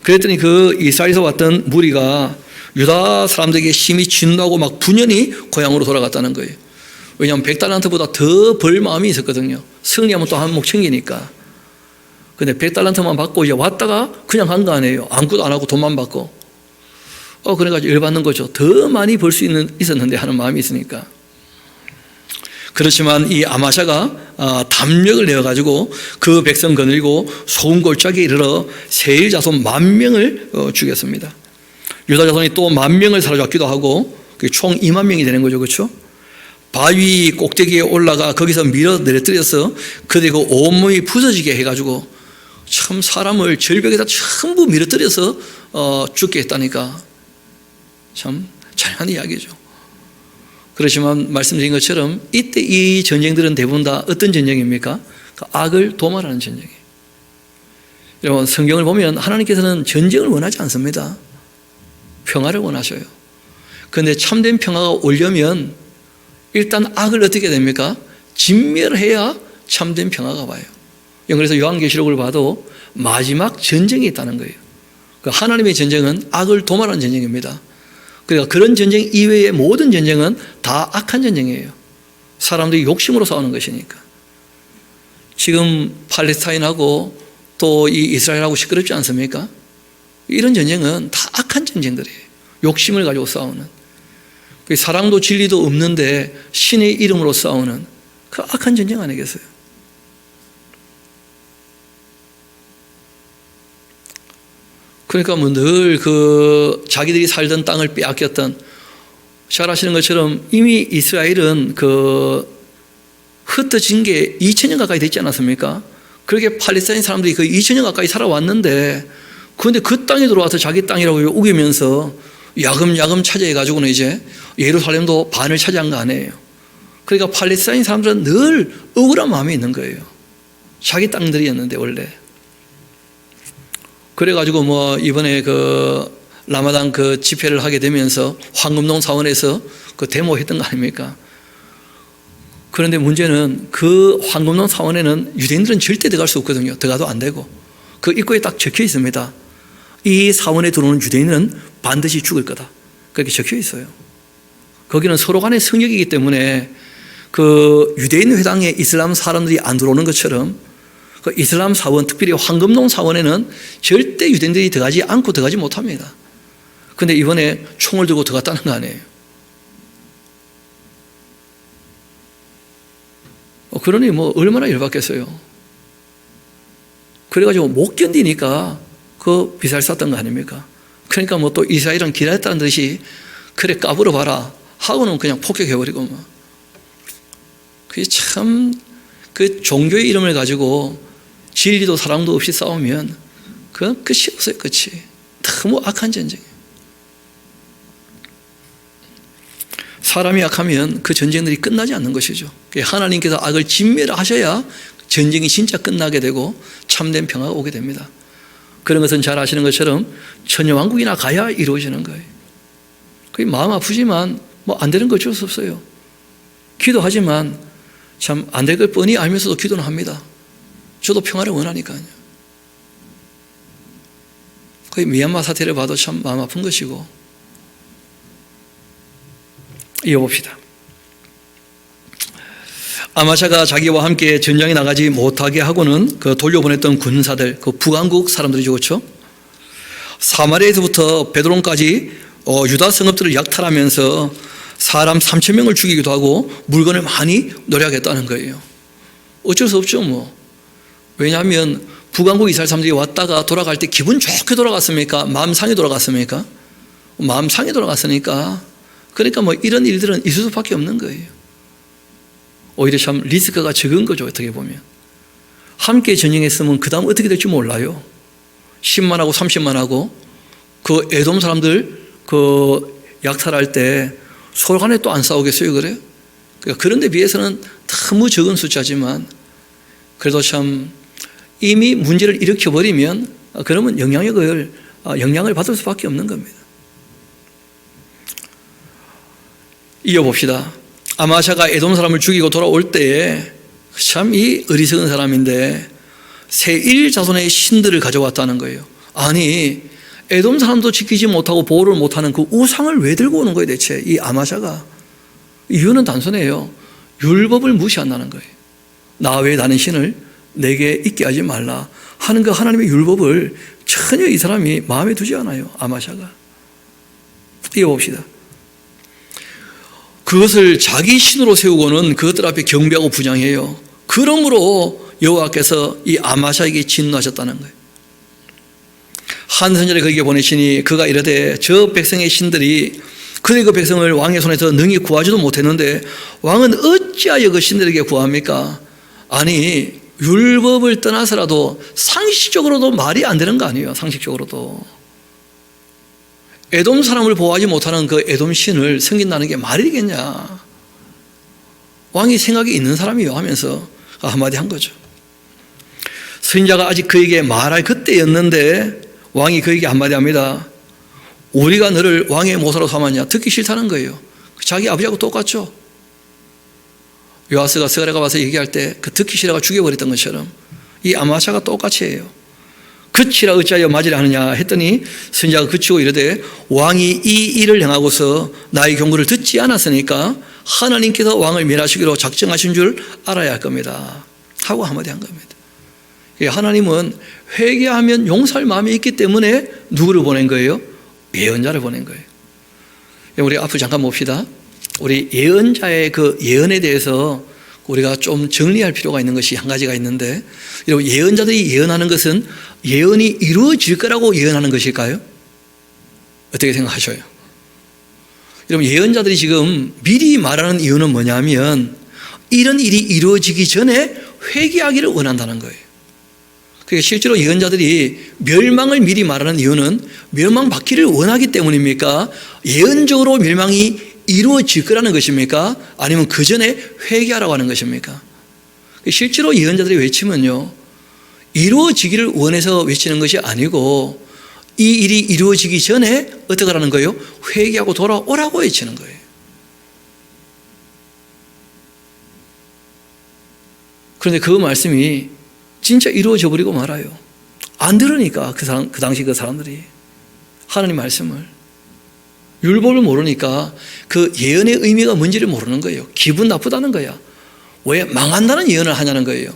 그랬더니 그 이스라엘에서 왔던 무리가 유다 사람들에게 심히 진노하고 막 분연히 고향으로 돌아갔다는 거예요. 왜냐하면 100달란트보다 더 벌 마음이 있었거든요. 승리하면 또 한몫 챙기니까. 근데 100달란트만 받고 이제 왔다가 그냥 간 거 아니에요. 아무것도 안 하고 돈만 받고. 그래가지고 열받는 거죠. 더 많이 벌 수 있었는데 하는 마음이 있으니까. 그렇지만 이 아마샤가 담력을 내어가지고 그 백성 거느리고 소금골짜기에 이르러 세일 자손 10,000명을 죽였습니다. 유다 자손이 또 10,000명을 사로잡기도 하고 총 20,000명이 되는 거죠. 그렇죠? 바위 꼭대기에 올라가 거기서 밀어 내려뜨려서 그리고 온몸이 부서지게 해가지고 참 사람을 절벽에다 전부 밀어뜨려서 죽게 했다니까 참 잔인한 이야기죠. 그렇지만 말씀드린 것처럼 이때 이 전쟁들은 대부분 다 어떤 전쟁입니까? 그 악을 도말하는 전쟁이에요. 여러분 성경을 보면 하나님께서는 전쟁을 원하지 않습니다. 평화를 원하셔요. 그런데 참된 평화가 오려면 일단 악을 어떻게 됩니까? 진멸해야 참된 평화가 와요. 그래서 요한계시록을 봐도 마지막 전쟁이 있다는 거예요. 하나님의 전쟁은 악을 도말하는 전쟁입니다. 그러니까 그런 전쟁 이외의 모든 전쟁은 다 악한 전쟁이에요. 사람들이 욕심으로 싸우는 것이니까. 지금 팔레스타인하고 또 이 이스라엘하고 시끄럽지 않습니까? 이런 전쟁은 다 악한 전쟁들이에요. 욕심을 가지고 싸우는. 사랑도 진리도 없는데 신의 이름으로 싸우는 그 악한 전쟁 아니겠어요? 그러니까 뭐 늘 그 자기들이 살던 땅을 빼앗겼던, 잘 아시는 것처럼 이미 이스라엘은 그 흩어진 게 2000년 가까이 됐지 않았습니까? 그렇게 팔레스타인 사람들이 거의 2000년 가까이 살아왔는데, 그런데 그 땅에 들어와서 자기 땅이라고 우기면서 야금야금 차지해가지고는 이제 예루살렘도 반을 차지한 거 아니에요. 그러니까 팔레스타인 사람들은 늘 억울한 마음이 있는 거예요. 자기 땅들이었는데 원래. 그래가지고 뭐 이번에 그 라마단 그 집회를 하게 되면서 황금동 사원에서 그 데모했던 거 아닙니까? 그런데 문제는 그 황금동 사원에는 유대인들은 절대 들어갈 수 없거든요. 들어가도 안 되고. 그 입구에 딱 적혀 있습니다. 이 사원에 들어오는 유대인은 반드시 죽을 거다. 그렇게 적혀 있어요. 거기는 서로 간의 성역이기 때문에 그 유대인 회당에 이슬람 사람들이 안 들어오는 것처럼 그 이슬람 사원, 특별히 황금동 사원에는 절대 유대인들이 들어가지 않고 들어가지 못합니다. 그런데 이번에 총을 들고 들어갔다는 거 아니에요. 그러니 뭐 얼마나 열받겠어요. 그래가지고 못 견디니까 그 비살 쐈던 거 아닙니까? 그러니까 뭐 또 이스라엘은 기다렸다는 듯이 그래 까불어 봐라 하고는 그냥 폭격해버리고 뭐. 그게 참 그 종교의 이름을 가지고 진리도 사랑도 없이 싸우면 그건 끝이 없어요. 끝이. 너무 악한 전쟁이에요. 사람이 악하면 그 전쟁들이 끝나지 않는 것이죠. 하나님께서 악을 진멸하셔야 전쟁이 진짜 끝나게 되고 참된 평화가 오게 됩니다. 그런 것은 잘 아시는 것처럼 천녀왕국이나 가야 이루어지는 거예요. 그게 마음 아프지만 뭐 안 되는 거 어쩔 수 없어요. 기도하지만 참 안 될 걸 뻔히 알면서도 기도는 합니다. 저도 평화를 원하니까요. 거의 미얀마 사태를 봐도 참 마음 아픈 것이고. 이어봅시다. 아마샤가 자기와 함께 전장에 나가지 못하게 하고는 그 돌려보냈던 군사들, 그 북왕국 사람들이죠, 그렇죠? 사마리아에서부터 베드론까지 유다 성읍들을 약탈하면서 사람 3,000명을 죽이기도 하고 물건을 많이 노력했다는 거예요. 어쩔 수 없죠, 뭐. 왜냐하면 북왕국 이스라엘 사람들이 왔다가 돌아갈 때 기분 좋게 돌아갔습니까? 마음 상해 돌아갔습니까? 마음 상해 돌아갔으니까. 그러니까 뭐 이런 일들은 있을 수밖에 없는 거예요. 오히려 참 리스크가 적은 거죠, 어떻게 보면. 함께 전쟁했으면 그 다음 어떻게 될지 몰라요. 10만하고 30만하고 그 에돔 사람들 그 약탈할 때 서로 간에 또 안 싸우겠어요, 그래요? 그러니까 그런 데 비해서는 너무 적은 숫자지만 그래도 참 이미 문제를 일으켜버리면 그러면 영향을 받을 수밖에 없는 겁니다. 이어봅시다. 아마샤가 에돔 사람을 죽이고 돌아올 때에 참 이 어리석은 사람인데 세일 자손의 신들을 가져왔다는 거예요. 아니 에돔 사람도 지키지 못하고 보호를 못하는 그 우상을 왜 들고 오는 거예요 대체 이 아마샤가. 이유는 단순해요. 율법을 무시한다는 거예요. 나 외에 다른 신을 내게 있게 하지 말라 하는 그 하나님의 율법을 전혀 이 사람이 마음에 두지 않아요. 아마샤가. 이어봅시다. 그것을 자기 신으로 세우고는 그것들 앞에 경배하고 부장해요. 그러므로 여호와께서 이 아마샤에게 진노하셨다는 거예요. 한 선지자를 그에게 보내시니 그가 이르되 저 백성의 신들이 그들이 그 백성을 왕의 손에서 능히 구하지도 못했는데 왕은 어찌하여 그 신들에게 구합니까? 아니 율법을 떠나서라도 상식적으로도 말이 안 되는 거 아니에요. 상식적으로도. 에돔 사람을 보호하지 못하는 그 에돔 신을 섬긴다는 게 말이 되겠냐. 왕이 생각이 있는 사람이요 하면서 한마디 한 거죠. 선지자가 아직 그에게 말할 그때였는데 왕이 그에게 한마디 합니다. 우리가 너를 왕의 모사로 삼았냐. 듣기 싫다는 거예요. 자기 아버지하고 똑같죠. 요아스가 스가랴가 와서 얘기할 때 그 듣기 싫어가 죽여버렸던 것처럼 이 아마샤가 똑같이 해요. 그치라 어찌하여 맞으려 하느냐 했더니 선지자가 그치고 이르되 왕이 이 일을 행하고서 나의 경고를 듣지 않았으니까 하나님께서 왕을 멸하시기로 작정하신 줄 알아야 할 겁니다 하고 한마디 한 겁니다. 하나님은 회개하면 용서할 마음이 있기 때문에 누구를 보낸 거예요? 예언자를 보낸 거예요. 우리 앞으로 잠깐 봅시다. 우리 예언자의 그 예언에 대해서 우리가 좀 정리할 필요가 있는 것이 한 가지가 있는데, 여러분 예언자들이 예언하는 것은 예언이 이루어질 거라고 예언하는 것일까요? 어떻게 생각하셔요? 여러분 예언자들이 지금 미리 말하는 이유는 뭐냐면 이런 일이 이루어지기 전에 회개하기를 원한다는 거예요. 그러니까 실제로 예언자들이 멸망을 미리 말하는 이유는 멸망받기를 원하기 때문입니까? 예언적으로 멸망이 이루어질 거라는 것입니까? 아니면 그 전에 회개하라고 하는 것입니까? 실제로 예언자들이 외치면요, 이루어지기를 원해서 외치는 것이 아니고 이 일이 이루어지기 전에 어떻게 하라는 거예요? 회개하고 돌아오라고 외치는 거예요. 그런데 그 말씀이 진짜 이루어져 버리고 말아요. 안 들으니까 그 당시 그 사람들이 하나님 말씀을, 율법을 모르니까 그 예언의 의미가 뭔지를 모르는 거예요. 기분 나쁘다는 거야. 왜 망한다는 예언을 하냐는 거예요.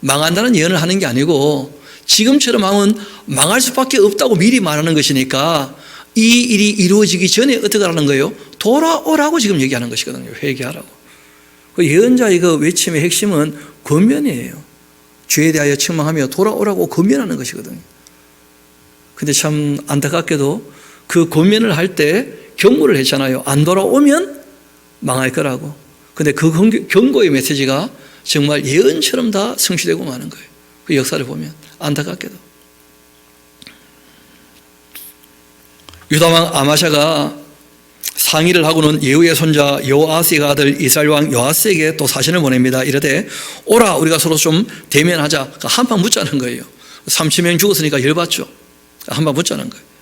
망한다는 예언을 하는 게 아니고 지금처럼 하면 망할 수밖에 없다고 미리 말하는 것이니까 이 일이 이루어지기 전에 어떻게 하라는 거예요? 돌아오라고 지금 얘기하는 것이거든요. 회개하라고. 그 예언자의 그 외침의 핵심은 권면이에요. 죄에 대하여 책망하며 돌아오라고 권면하는 것이거든요. 근데 참 안타깝게도 그 권면을 할 때 경고를 했잖아요. 안 돌아오면 망할 거라고. 근데 그 경고의 메시지가 정말 예언처럼 다 성취되고 마는 거예요. 그 역사를 보면 안타깝게도. 유다왕 아마샤가 상의를 하고는 예후의 손자 여호아스의 아들 이스라엘 왕 요아스에게 또 사신을 보냅니다. 이르되 오라 우리가 서로 좀 대면하자. 한판 붙자는 거예요. 30명 죽었으니까 열받죠. 한판 붙자는 거예요.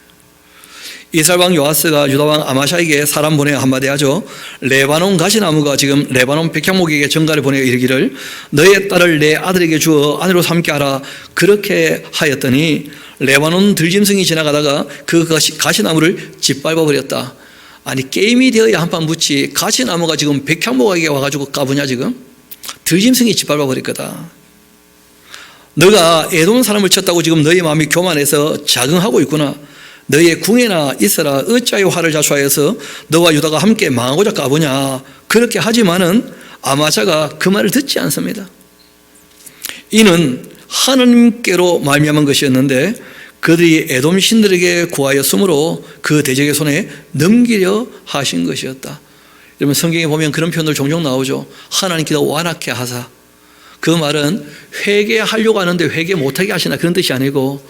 이스라엘 왕 요아스가 유다 왕 아마샤에게 사람 보내 한마디 하죠. 레바논 가시나무가 지금 레바논 백향목에게 전가를 보내어 이르기를 너의 딸을 내 아들에게 주어 아내로 삼게 하라. 그렇게 하였더니 레바논 들짐승이 지나가다가 그 가시나무를 짓밟아 버렸다. 아니 게임이 되어야 한판 붙지 가시나무가 지금 백향목에게 와가지고 까부냐 지금? 들짐승이 짓밟아 버릴 거다. 너가 에돔 사람을 쳤다고 지금 너의 마음이 교만해서 자긍하고 있구나. 너의 궁에나 있어라. 어찌하여 화를 자초하여서 너와 유다가 함께 망하고자 까보냐. 그렇게 하지만은 아마샤가 그 말을 듣지 않습니다. 이는 하나님께로 말미암은 것이었는데 그들이 에돔 신들에게 구하였으므로 그 대적의 손에 넘기려 하신 것이었다. 여러분 성경에 보면 그런 표현들 종종 나오죠. 하나님께서 완악해 하사. 그 말은 회개하려고 하는데 회개 못하게 하시나 그런 뜻이 아니고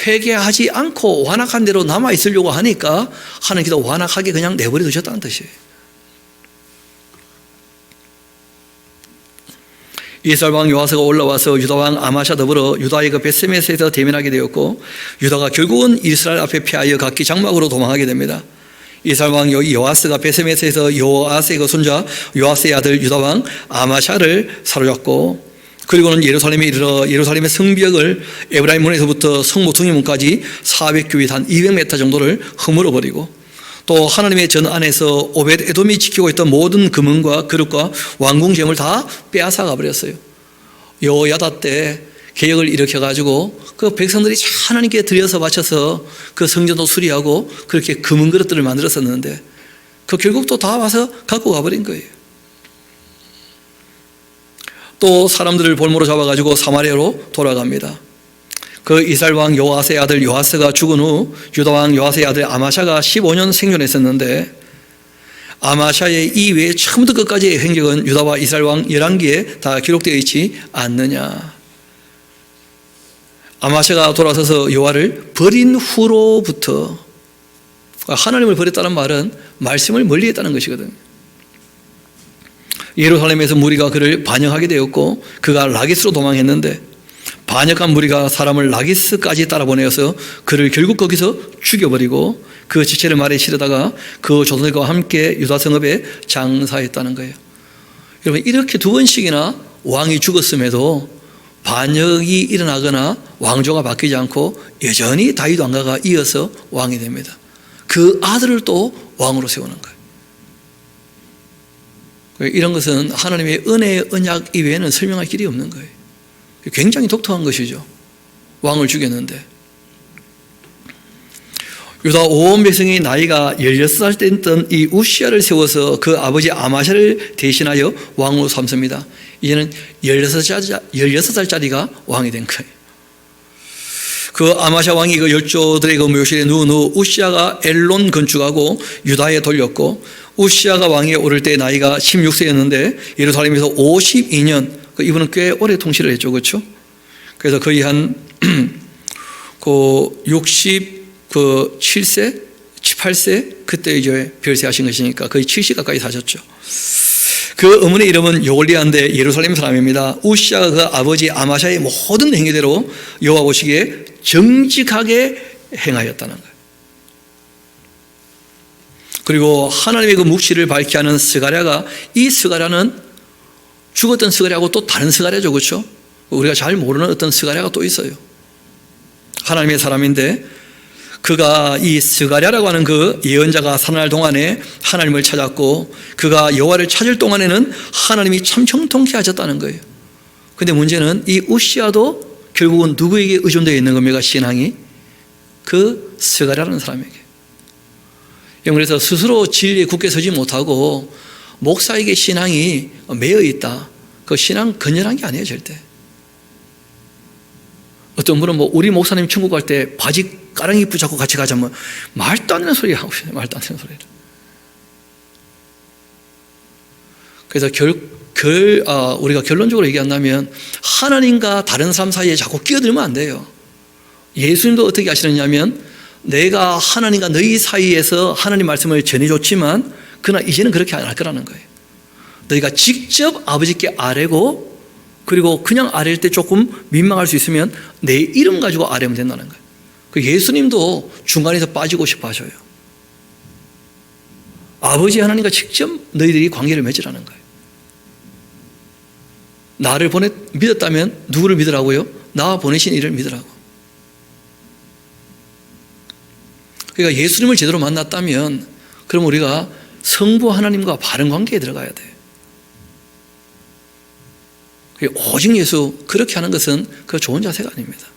회개하지 않고 완악한 대로 남아있으려고 하니까 하나님께서 완악하게 그냥 내버려 두셨다는 뜻이에요. 이스라엘 왕 요아스가 올라와서 유다 왕 아마샤 더불어 유다의 그 벳세메스에서 대면하게 되었고 유다가 결국은 이스라엘 앞에 피하여 각기 장막으로 도망하게 됩니다. 이스라엘 왕 요아스가 벳세메스에서 요아스의 그 손자 요아스의 아들 유다 왕 아마샤를 사로잡고 그리고는 예루살렘에 이르러 예루살렘의 성벽을 에브라임 문에서부터 성모퉁이 문까지 400규빗 한 200m 정도를 허물어 버리고 또 하나님의 전 안에서 오벳 에돔이 지키고 있던 모든 금은과 그릇과 왕궁잼을 다 빼앗아가 버렸어요. 여호야다 때 개혁을 일으켜가지고 그 백성들이 하나님께 드려서 바쳐서 그 성전도 수리하고 그렇게 금은 그릇들을 만들었었는데 그 결국 또 다 와서 갖고 가버린 거예요. 또 사람들을 볼모로 잡아가지고 사마리아로 돌아갑니다. 그 이스라엘 왕 요아스의 아들 요아스가 죽은 후 유다 왕 요아스의 아들 아마샤가 15년 생존했었는데 아마샤의 이외에 처음부터 끝까지의 행적은 유다와 이스라엘 왕 열왕기에 다 기록되어 있지 않느냐. 아마샤가 돌아서서 여호와를 버린 후로부터 하나님을 버렸다는 말은 말씀을 멀리했다는 것이거든요. 예루살렘에서 무리가 그를 반역하게 되었고 그가 라기스로 도망했는데 반역한 무리가 사람을 라기스까지 따라보내어서 그를 결국 거기서 죽여버리고 그 지체를 말에 실어다가 그 조선과 함께 유다 성읍에 장사했다는 거예요. 여러분 이렇게 두 번씩이나 왕이 죽었음에도 반역이 일어나거나 왕조가 바뀌지 않고 여전히 다윗 왕가가 이어서 왕이 됩니다. 그 아들을 또 왕으로 세우는 거예요. 이런 것은 하나님의 은혜의 언약 이외에는 설명할 길이 없는 거예요. 굉장히 독특한 것이죠. 왕을 죽였는데 유다 온 백성이 나이가 16살 때였던 이 우시야를 세워서 그 아버지 아마샤를 대신하여 왕으로 삼습니다. 이제는 16살짜리가 왕이 된 거예요. 그 아마샤 왕이 그 열조들의 그 묘실에 누운 후 우시야가 엘론 건축하고 유다에 돌렸고 우시야가 왕위에 오를 때 나이가 16세였는데 예루살렘에서 52년 이분은 꽤 오래 통치를 했죠. 그렇죠? 그래서 거의 한 67세, 18세 그때 이제 별세하신 것이니까 거의 70 가까이 사셨죠. 그 어머니 이름은 요올리아인데 예루살렘 사람입니다. 우시아가 그 아버지 아마샤의 모든 행위대로 여호와 보시기에 정직하게 행하였다는 거예요. 그리고 하나님의 그 묵시를 밝게 하는 스가랴가, 이 스가랴는 죽었던 스가랴하고 또 다른 스가랴죠, 그렇죠? 우리가 잘 모르는 어떤 스가랴가 또 있어요. 하나님의 사람인데 그가 이 스가랴라고 하는 그 예언자가 사는 동안에 하나님을 찾았고, 그가 여호와를 찾을 동안에는 하나님이 참 형통케 하셨다는 거예요. 그런데 문제는 이 우시아도 결국은 누구에게 의존되어 있는 겁니까? 신앙이 그 스가랴라는 사람에게. 그래서 스스로 진리에 굳게 서지 못하고 목사에게 신앙이 매여 있다. 그 신앙 건전한 게 아니에요, 절대. 어떤 분은 우리 목사님 천국 갈 때 바지 가랑이 붙잡고 같이 가자면 말도 안 되는 소리 하고 있어요. 말도 안 되는 소리를. 그래서 우리가 결론적으로 얘기한다면 하나님과 다른 사람 사이에 자꾸 끼어들면 안 돼요. 예수님도 어떻게 하시느냐면, 내가 하나님과 너희 사이에서 하나님 말씀을 전해줬지만 그러나 이제는 그렇게 안 할 거라는 거예요. 너희가 직접 아버지께 아뢰고, 그리고 그냥 아뢰일 때 조금 민망할 수 있으면 내 이름 가지고 아뢰면 된다는 거예요. 그 예수님도 중간에서 빠지고 싶어 하셔요. 아버지 하나님과 직접 너희들이 관계를 맺으라는 거예요. 나를 믿었다면 누구를 믿으라고요? 나 보내신 이를 믿으라고. 그러니까 예수님을 제대로 만났다면 그럼 우리가 성부 하나님과 바른 관계에 들어가야 돼요. 오직 예수, 그렇게 하는 것은 그 좋은 자세가 아닙니다.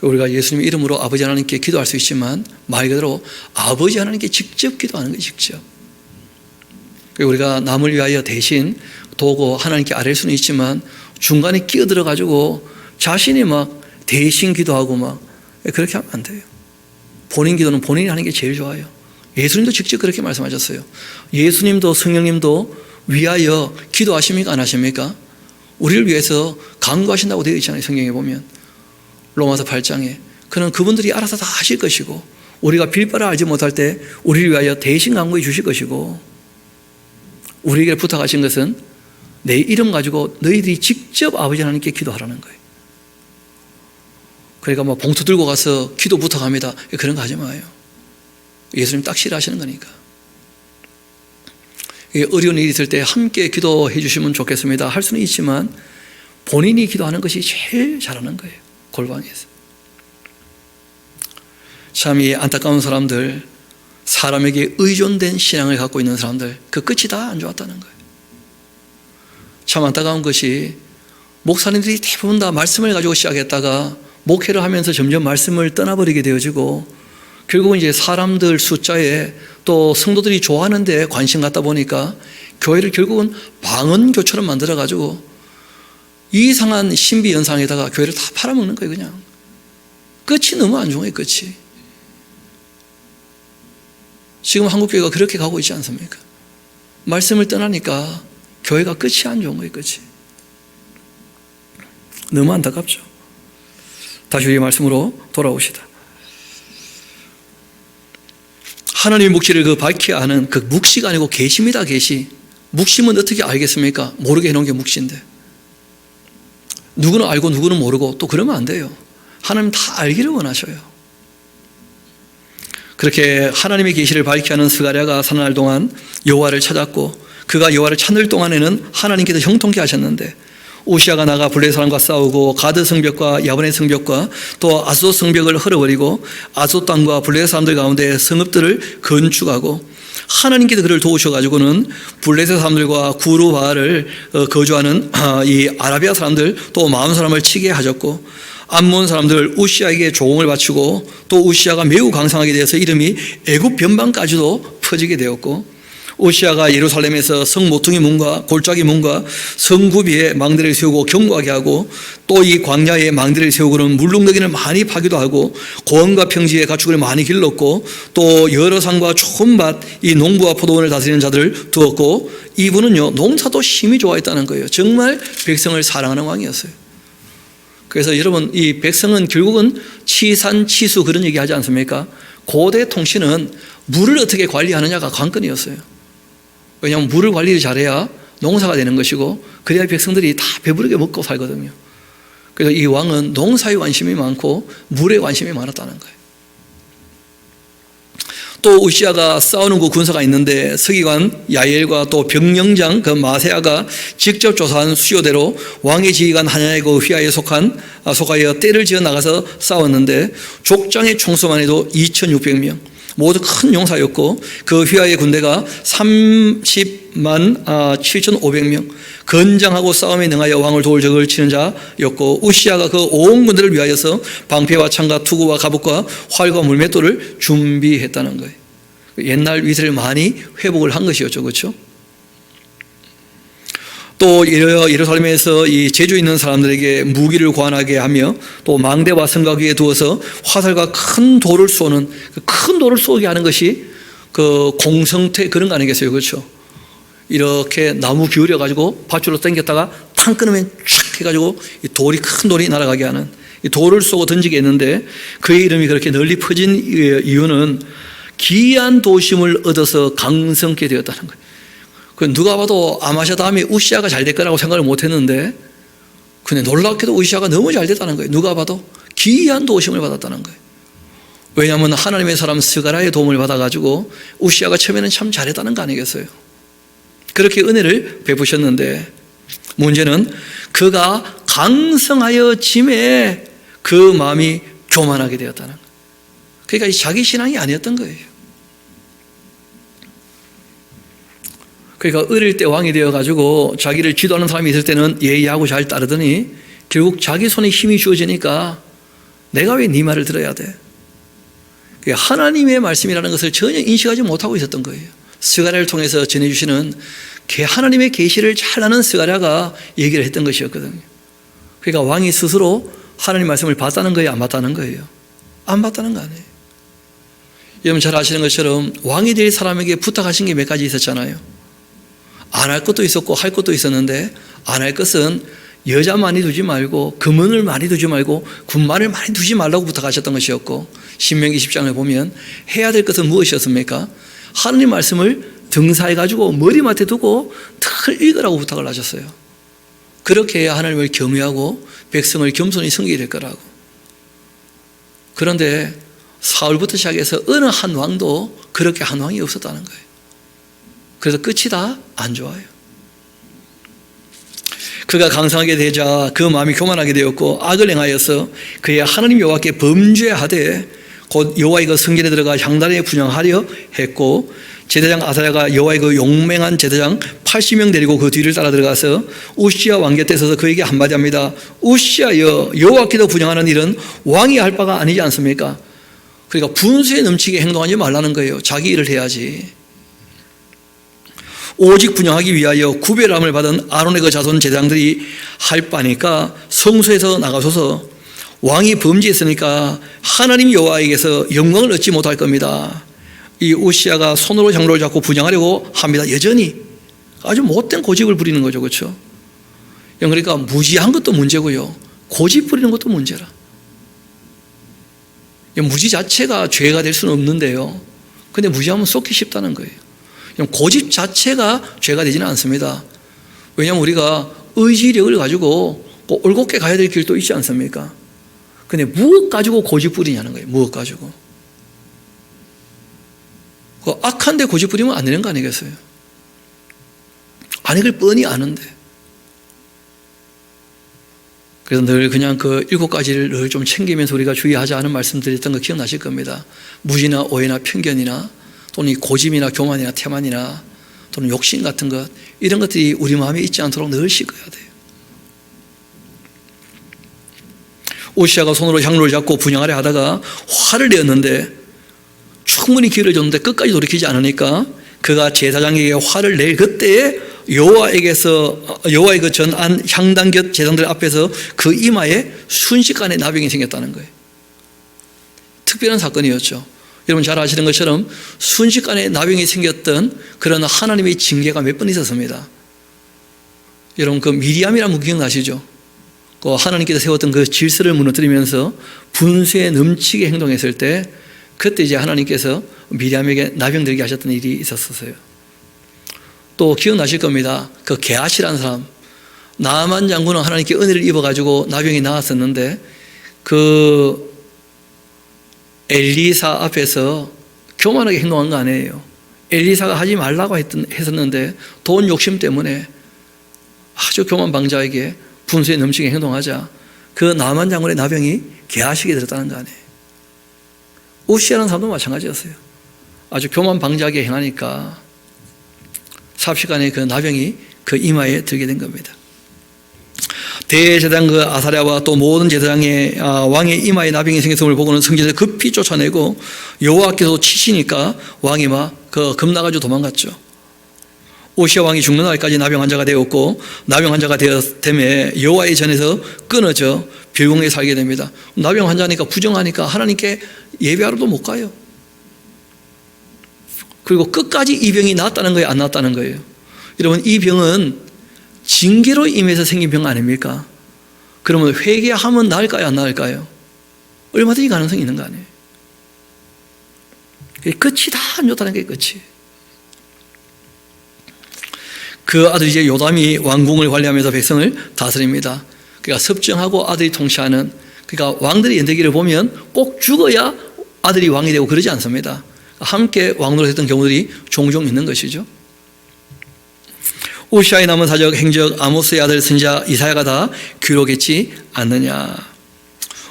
우리가 예수님 이름으로 아버지 하나님께 기도할 수 있지만 말 그대로 아버지 하나님께 직접 기도하는 거예요. 직접. 우리가 남을 위하여 대신 도고 하나님께 아뢰 수는 있지만 중간에 끼어들어 가지고 자신이 막 대신 기도하고 막 그렇게 하면 안 돼요. 본인 기도는 본인이 하는 게 제일 좋아요. 예수님도 직접 그렇게 말씀하셨어요. 예수님도 성령님도 위하여 기도하십니까? 안 하십니까? 우리를 위해서 간구하신다고 되어 있잖아요. 성경에 보면 로마서 8장에 그는 그분들이 알아서 다 하실 것이고, 우리가 빌 바를 알지 못할 때 우리를 위하여 대신 간구해 주실 것이고, 우리에게 부탁하신 것은 내 이름 가지고 너희들이 직접 아버지 하나님께 기도하라는 거예요. 그러니까 봉투 들고 가서 기도 부탁합니다, 그런 거 하지 마요. 예수님 딱 싫어하시는 거니까. 어려운 일이 있을 때 함께 기도해 주시면 좋겠습니다 할 수는 있지만 본인이 기도하는 것이 제일 잘하는 거예요. 골방에서. 참 이 안타까운 사람들, 사람에게 의존된 신앙을 갖고 있는 사람들, 그 끝이 다 안 좋았다는 거예요. 참 안타까운 것이 목사님들이 대부분 다 말씀을 가지고 시작했다가 목회를 하면서 점점 말씀을 떠나버리게 되어지고, 결국은 이제 사람들 숫자에 또 성도들이 좋아하는 데 관심 갖다 보니까 교회를 결국은 방언교처럼 만들어가지고 이상한 신비 연상에다가 교회를 다 팔아먹는 거예요. 그냥 끝이 너무 안 좋은 거예요. 끝이. 지금 한국교회가 그렇게 가고 있지 않습니까? 말씀을 떠나니까 교회가 끝이 안 좋은 거예요. 끝이. 너무 안타깝죠. 다시 우리 말씀으로 돌아오시다. 하나님의 묵시를 밝히 아는 그 묵시가 아니고 계심이다. 계시. 묵심은 어떻게 알겠습니까? 모르게 해놓은 게 묵시인데, 누구는 알고 누구는 모르고 또 그러면 안 돼요. 하나님 다 알기를 원하셔요. 그렇게 하나님의 계시를 밝히 하는 스가랴가 사는 날 동안 여호와를 찾았고, 그가 여호와를 찾을 동안에는 하나님께서 형통케 하셨는데, 우시아가 나가 블레 사람과 싸우고 가드 성벽과 야분의 성벽과 또 아소 성벽을 헐어버리고 아소 땅과 블레 사람들 가운데 성읍들을 건축하고, 하나님께서 그를 도우셔가지고는 블레 사람들과 구르바알을 거주하는 이 아라비아 사람들 또 마음 사람을 치게 하셨고, 암몬 사람들 우시아에게 조공을 바치고, 또 우시아가 매우 강성하게 되어서 이름이 애굽 변방까지도 퍼지게 되었고, 우시야가 예루살렘에서 성 모퉁이 문과 골짜기 문과 성구비에 망대를 세우고 경고하게 하고, 또 이 광야에 망대를 세우고는 물릉너기를 많이 파기도 하고, 고원과 평지에 가축을 많이 길렀고, 또 여러 산과 좋은 밭, 이 농부와 포도원을 다스리는 자들을 두었고, 이분은요 농사도 힘이 좋아했다는 거예요. 정말 백성을 사랑하는 왕이었어요. 그래서 여러분, 이 백성은 결국은 치산치수 그런 얘기 하지 않습니까? 고대 통치는 물을 어떻게 관리하느냐가 관건이었어요. 왜냐하면 물을 관리를 잘해야 농사가 되는 것이고, 그래야 백성들이 다 배부르게 먹고 살거든요. 그래서 이 왕은 농사에 관심이 많고 물에 관심이 많았다는 거예요. 또 우시야가 싸우는 그 군사가 있는데, 서기관 야엘과 또 병령장 그 마세야가 직접 조사한 수요대로 왕의 지휘관 하냐의 그 휘하에 속하여 떼를 지어 나가서 싸웠는데, 족장의 총수만 해도 2,600명, 모두 큰 용사였고, 그 휘하의 군대가 30만 7,500명, 건장하고 싸움에 능하여 왕을 도울 적을 치는 자였고, 우시야가 그 온 군대를 위하여서 방패와 창과 투구와 갑옷과 활과 물맷돌을 준비했다는 거예요. 옛날 위세를 많이 회복을 한 것이었죠. 그렇죠? 또 예루살렘에서 이 재주 있는 사람들에게 무기를 관하게 하며, 또 망대와 성곽 위에 두어서 화살과 큰 돌을 쏘는, 큰 돌을 쏘게 하는 것이 그 공성태 그런 거 아니겠어요? 그렇죠? 이렇게 나무 기울여 가지고 밧줄로 당겼다가 탕 끊으면 촥 해가지고 이 돌이, 큰 돌이 날아가게 하는, 이 돌을 쏘고 던지게 했는데, 그의 이름이 그렇게 널리 퍼진 이유는 기이한 도심을 얻어서 강성케 되었다는 거예요. 그 누가 봐도 아마샤 다음에 우시야가 잘 될 거라고 생각을 못 했는데, 근데 놀랍게도 우시야가 너무 잘 됐다는 거예요. 누가 봐도 기이한 도심을 받았다는 거예요. 왜냐하면 하나님의 사람 스가랴의 도움을 받아가지고 우시야가 처음에는 참 잘했다는 거 아니겠어요? 그렇게 은혜를 베푸셨는데, 문제는 그가 강성하여 짐에 그 마음이 교만하게 되었다는 거예요. 그러니까 자기 신앙이 아니었던 거예요. 그러니까 어릴 때 왕이 되어가지고 자기를 지도하는 사람이 있을 때는 예의하고 잘 따르더니, 결국 자기 손에 힘이 주어지니까 내가 왜 네 말을 들어야 돼? 하나님의 말씀이라는 것을 전혀 인식하지 못하고 있었던 거예요. 스가랴를 통해서 전해주시는 하나님의 계시를 잘 아는 스가랴가 얘기를 했던 것이었거든요. 그러니까 왕이 스스로 하나님 말씀을 봤다는 거예요? 안 봤다는 거예요? 안 봤다는 거 아니에요. 여러분 잘 아시는 것처럼 왕이 될 사람에게 부탁하신 게 몇 가지 있었잖아요. 안 할 것도 있었고 할 것도 있었는데, 안 할 것은 여자 많이 두지 말고 금은을 많이 두지 말고 군마를 많이 두지 말라고 부탁하셨던 것이었고, 신명기 10장을 보면 해야 될 것은 무엇이었습니까? 하나님 말씀을 등사해가지고 머리맡에 두고 늘 읽으라고 부탁을 하셨어요. 그렇게 해야 하나님을 경외하고 백성을 겸손히 섬기게 될 거라고. 그런데 사울부터 시작해서 어느 한 왕도 그렇게 한 왕이 없었다는 거예요. 그래서 끝이 다 안 좋아요. 그가 강성하게 되자 그 마음이 교만하게 되었고, 악을 행하여서 그의 하나님 여호와께 범죄하되 곧 여호와의 그 성전에 들어가 향단에 분향하려 했고, 제사장 아사랴가 여호와의 그 용맹한 제사장 80명 데리고 그 뒤를 따라 들어가서 우시야 왕 곁에 서서 그에게 한마디 합니다. 우시야여, 여호와께도 분향하는 일은 왕이 할 바가 아니지 않습니까? 그러니까 분수에 넘치게 행동하지 말라는 거예요. 자기 일을 해야지. 오직 분향하기 위하여 구별함을 받은 아론의 그 자손 제사장들이 할 바니까 성소에서 나가소서. 왕이 범죄했으니까 하나님 여호와에게서 영광을 얻지 못할 겁니다. 이 우시야가 손으로 장로를 잡고 분향하려고 합니다. 여전히 아주 못된 고집을 부리는 거죠. 그렇죠? 그러니까 무지한 것도 문제고요, 고집 부리는 것도 문제라. 무지 자체가 죄가 될 수는 없는데요, 근데 무지하면 쏟기 쉽다는 거예요. 고집 자체가 죄가 되지는 않습니다. 왜냐하면 우리가 의지력을 가지고 꼭 올곧게 가야 될 길도 있지 않습니까? 근데 무엇 가지고 고집 부리냐는 거예요. 무엇 가지고. 그 악한데 고집 부리면 안 되는 거 아니겠어요? 아니, 그걸 뻔히 아는데. 그래서 늘 그냥 그 7가지를 늘 좀 챙기면서 우리가 주의하자 하는 말씀 드렸던 거 기억나실 겁니다. 무지나 오해나 편견이나 또는 고집이나 교만이나 태만이나 또는 욕심 같은 것, 이런 것들이 우리 마음에 있지 않도록 늘 씻어야 돼요. 우시야가 손으로 향로를 잡고 분향하려 하다가 화를 내었는데, 충분히 기회를 줬는데 끝까지 돌이키지 않으니까 그가 제사장에게 화를 낼 그때에 여호와의 그 전안 향단곁 제사장들 앞에서 그 이마에 순식간에 나병이 생겼다는 거예요. 특별한 사건이었죠. 여러분 잘 아시는 것처럼 순식간에 나병이 생겼던 그런 하나님의 징계가 몇 번 있었습니다. 여러분 그 미리암이라는 분 기억나시죠? 그 하나님께서 세웠던 그 질서를 무너뜨리면서 분수에 넘치게 행동했을 때 그때 이제 하나님께서 미리암에게 나병 들게 하셨던 일이 있었어요. 또 기억나실 겁니다. 그 게하시라는 사람, 나만 장군은 하나님께 은혜를 입어가지고 나병이 나았었는데 그 엘리사 앞에서 교만하게 행동한 거 아니에요. 엘리사가 하지 말라고 했었는데 돈 욕심 때문에 아주 교만방자에게 분수에 넘치게 행동하자 그 나만 장군의 나병이 게하시게 들었다는 거 아니에요. 우시아라는 사람도 마찬가지였어요. 아주 교만방자하게 행하니까 삽시간에 그 나병이 그 이마에 들게 된 겁니다. 대제사장 그 아사랴와 또 모든 제사장의 왕의 이마에 나병이 생겼음을 보고는 성전에 급히 쫓아내고 여호와께서 치시니까 왕이 막 겁나가지고 도망갔죠. 오시아 왕이 죽는 날까지 나병 환자가 되었고 나병 환자가 되었다며 여호와의 전에서 끊어져 빌공에 살게 됩니다. 나병 환자니까 부정하니까 하나님께 예배하러도 못 가요. 그리고 끝까지 이 병이 낫다는 거예요, 안 낫다는 거예요? 여러분 이 병은 징계로 임해서 생긴 병 아닙니까? 그러면 회개하면 나을까요, 안 나을까요? 얼마든지 가능성이 있는 거 아니에요? 끝이 다 안 좋다는 게 끝이에요. 그 아들 이제 요담이 왕궁을 관리하면서 백성을 다스립니다. 그러니까 섭정하고 아들이 통치하는, 그러니까 왕들의 연대기를 보면 꼭 죽어야 아들이 왕이 되고 그러지 않습니다. 함께 왕노릇했던 경우들이 종종 있는 것이죠. 우시아의 남은 사적 행적 아모스의 아들 선지자 이사야가 다 기록했지 않느냐.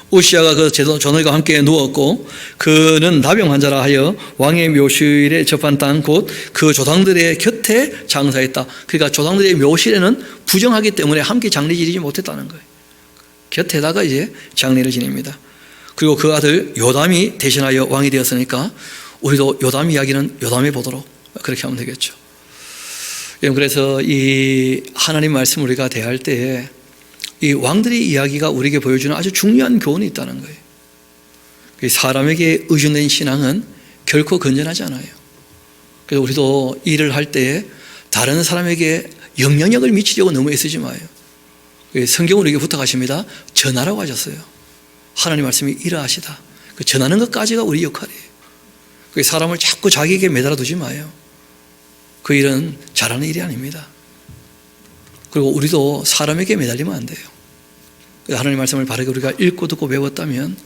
우시아가 그 조너과 함께 누웠고 그는 나병 환자라 하여 왕의 묘실에 접한 땅 곧 그 조상들의 곁에 장사했다. 그러니까 조상들의 묘실에는 부정하기 때문에 함께 장례 지내지 못했다는 거예요. 곁에다가 이제 장례를 지냅니다. 그리고 그 아들 요담이 대신하여 왕이 되었으니까 우리도 요담 이야기는 요담에 보도록 그렇게 하면 되겠죠. 그래서 이 하나님 말씀 우리가 대할 때에 이 왕들의 이야기가 우리에게 보여주는 아주 중요한 교훈이 있다는 거예요. 사람에게 의존된 신앙은 결코 건전하지 않아요. 그래서 우리도 일을 할 때에 다른 사람에게 영향력을 미치려고 너무 애쓰지 마요. 성경은 우리에게 부탁하십니다. 전하라고 하셨어요. 하나님 말씀이 이러하시다. 전하는 것까지가 우리 역할이에요. 사람을 자꾸 자기에게 매달아 두지 마요. 그 일은 잘하는 일이 아닙니다. 그리고 우리도 사람에게 매달리면 안 돼요. 하나님 말씀을 바르게 우리가 읽고 듣고 배웠다면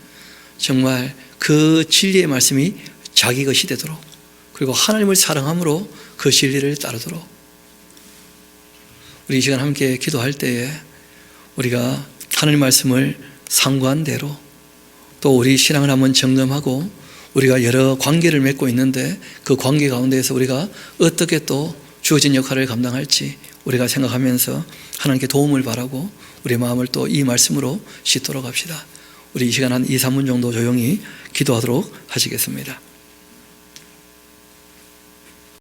정말 그 진리의 말씀이 자기 것이 되도록, 그리고 하나님을 사랑함으로 그 진리를 따르도록, 우리 이 시간 함께 기도할 때에 우리가 하나님 말씀을 상고한 대로 또 우리 신앙을 한번 점검하고 우리가 여러 관계를 맺고 있는데 그 관계 가운데에서 우리가 어떻게 또 주어진 역할을 감당할지 우리가 생각하면서 하나님께 도움을 바라고 우리 마음을 또 이 말씀으로 씻도록 합시다. 우리 이 시간 한 2, 3분 정도 조용히 기도하도록 하시겠습니다.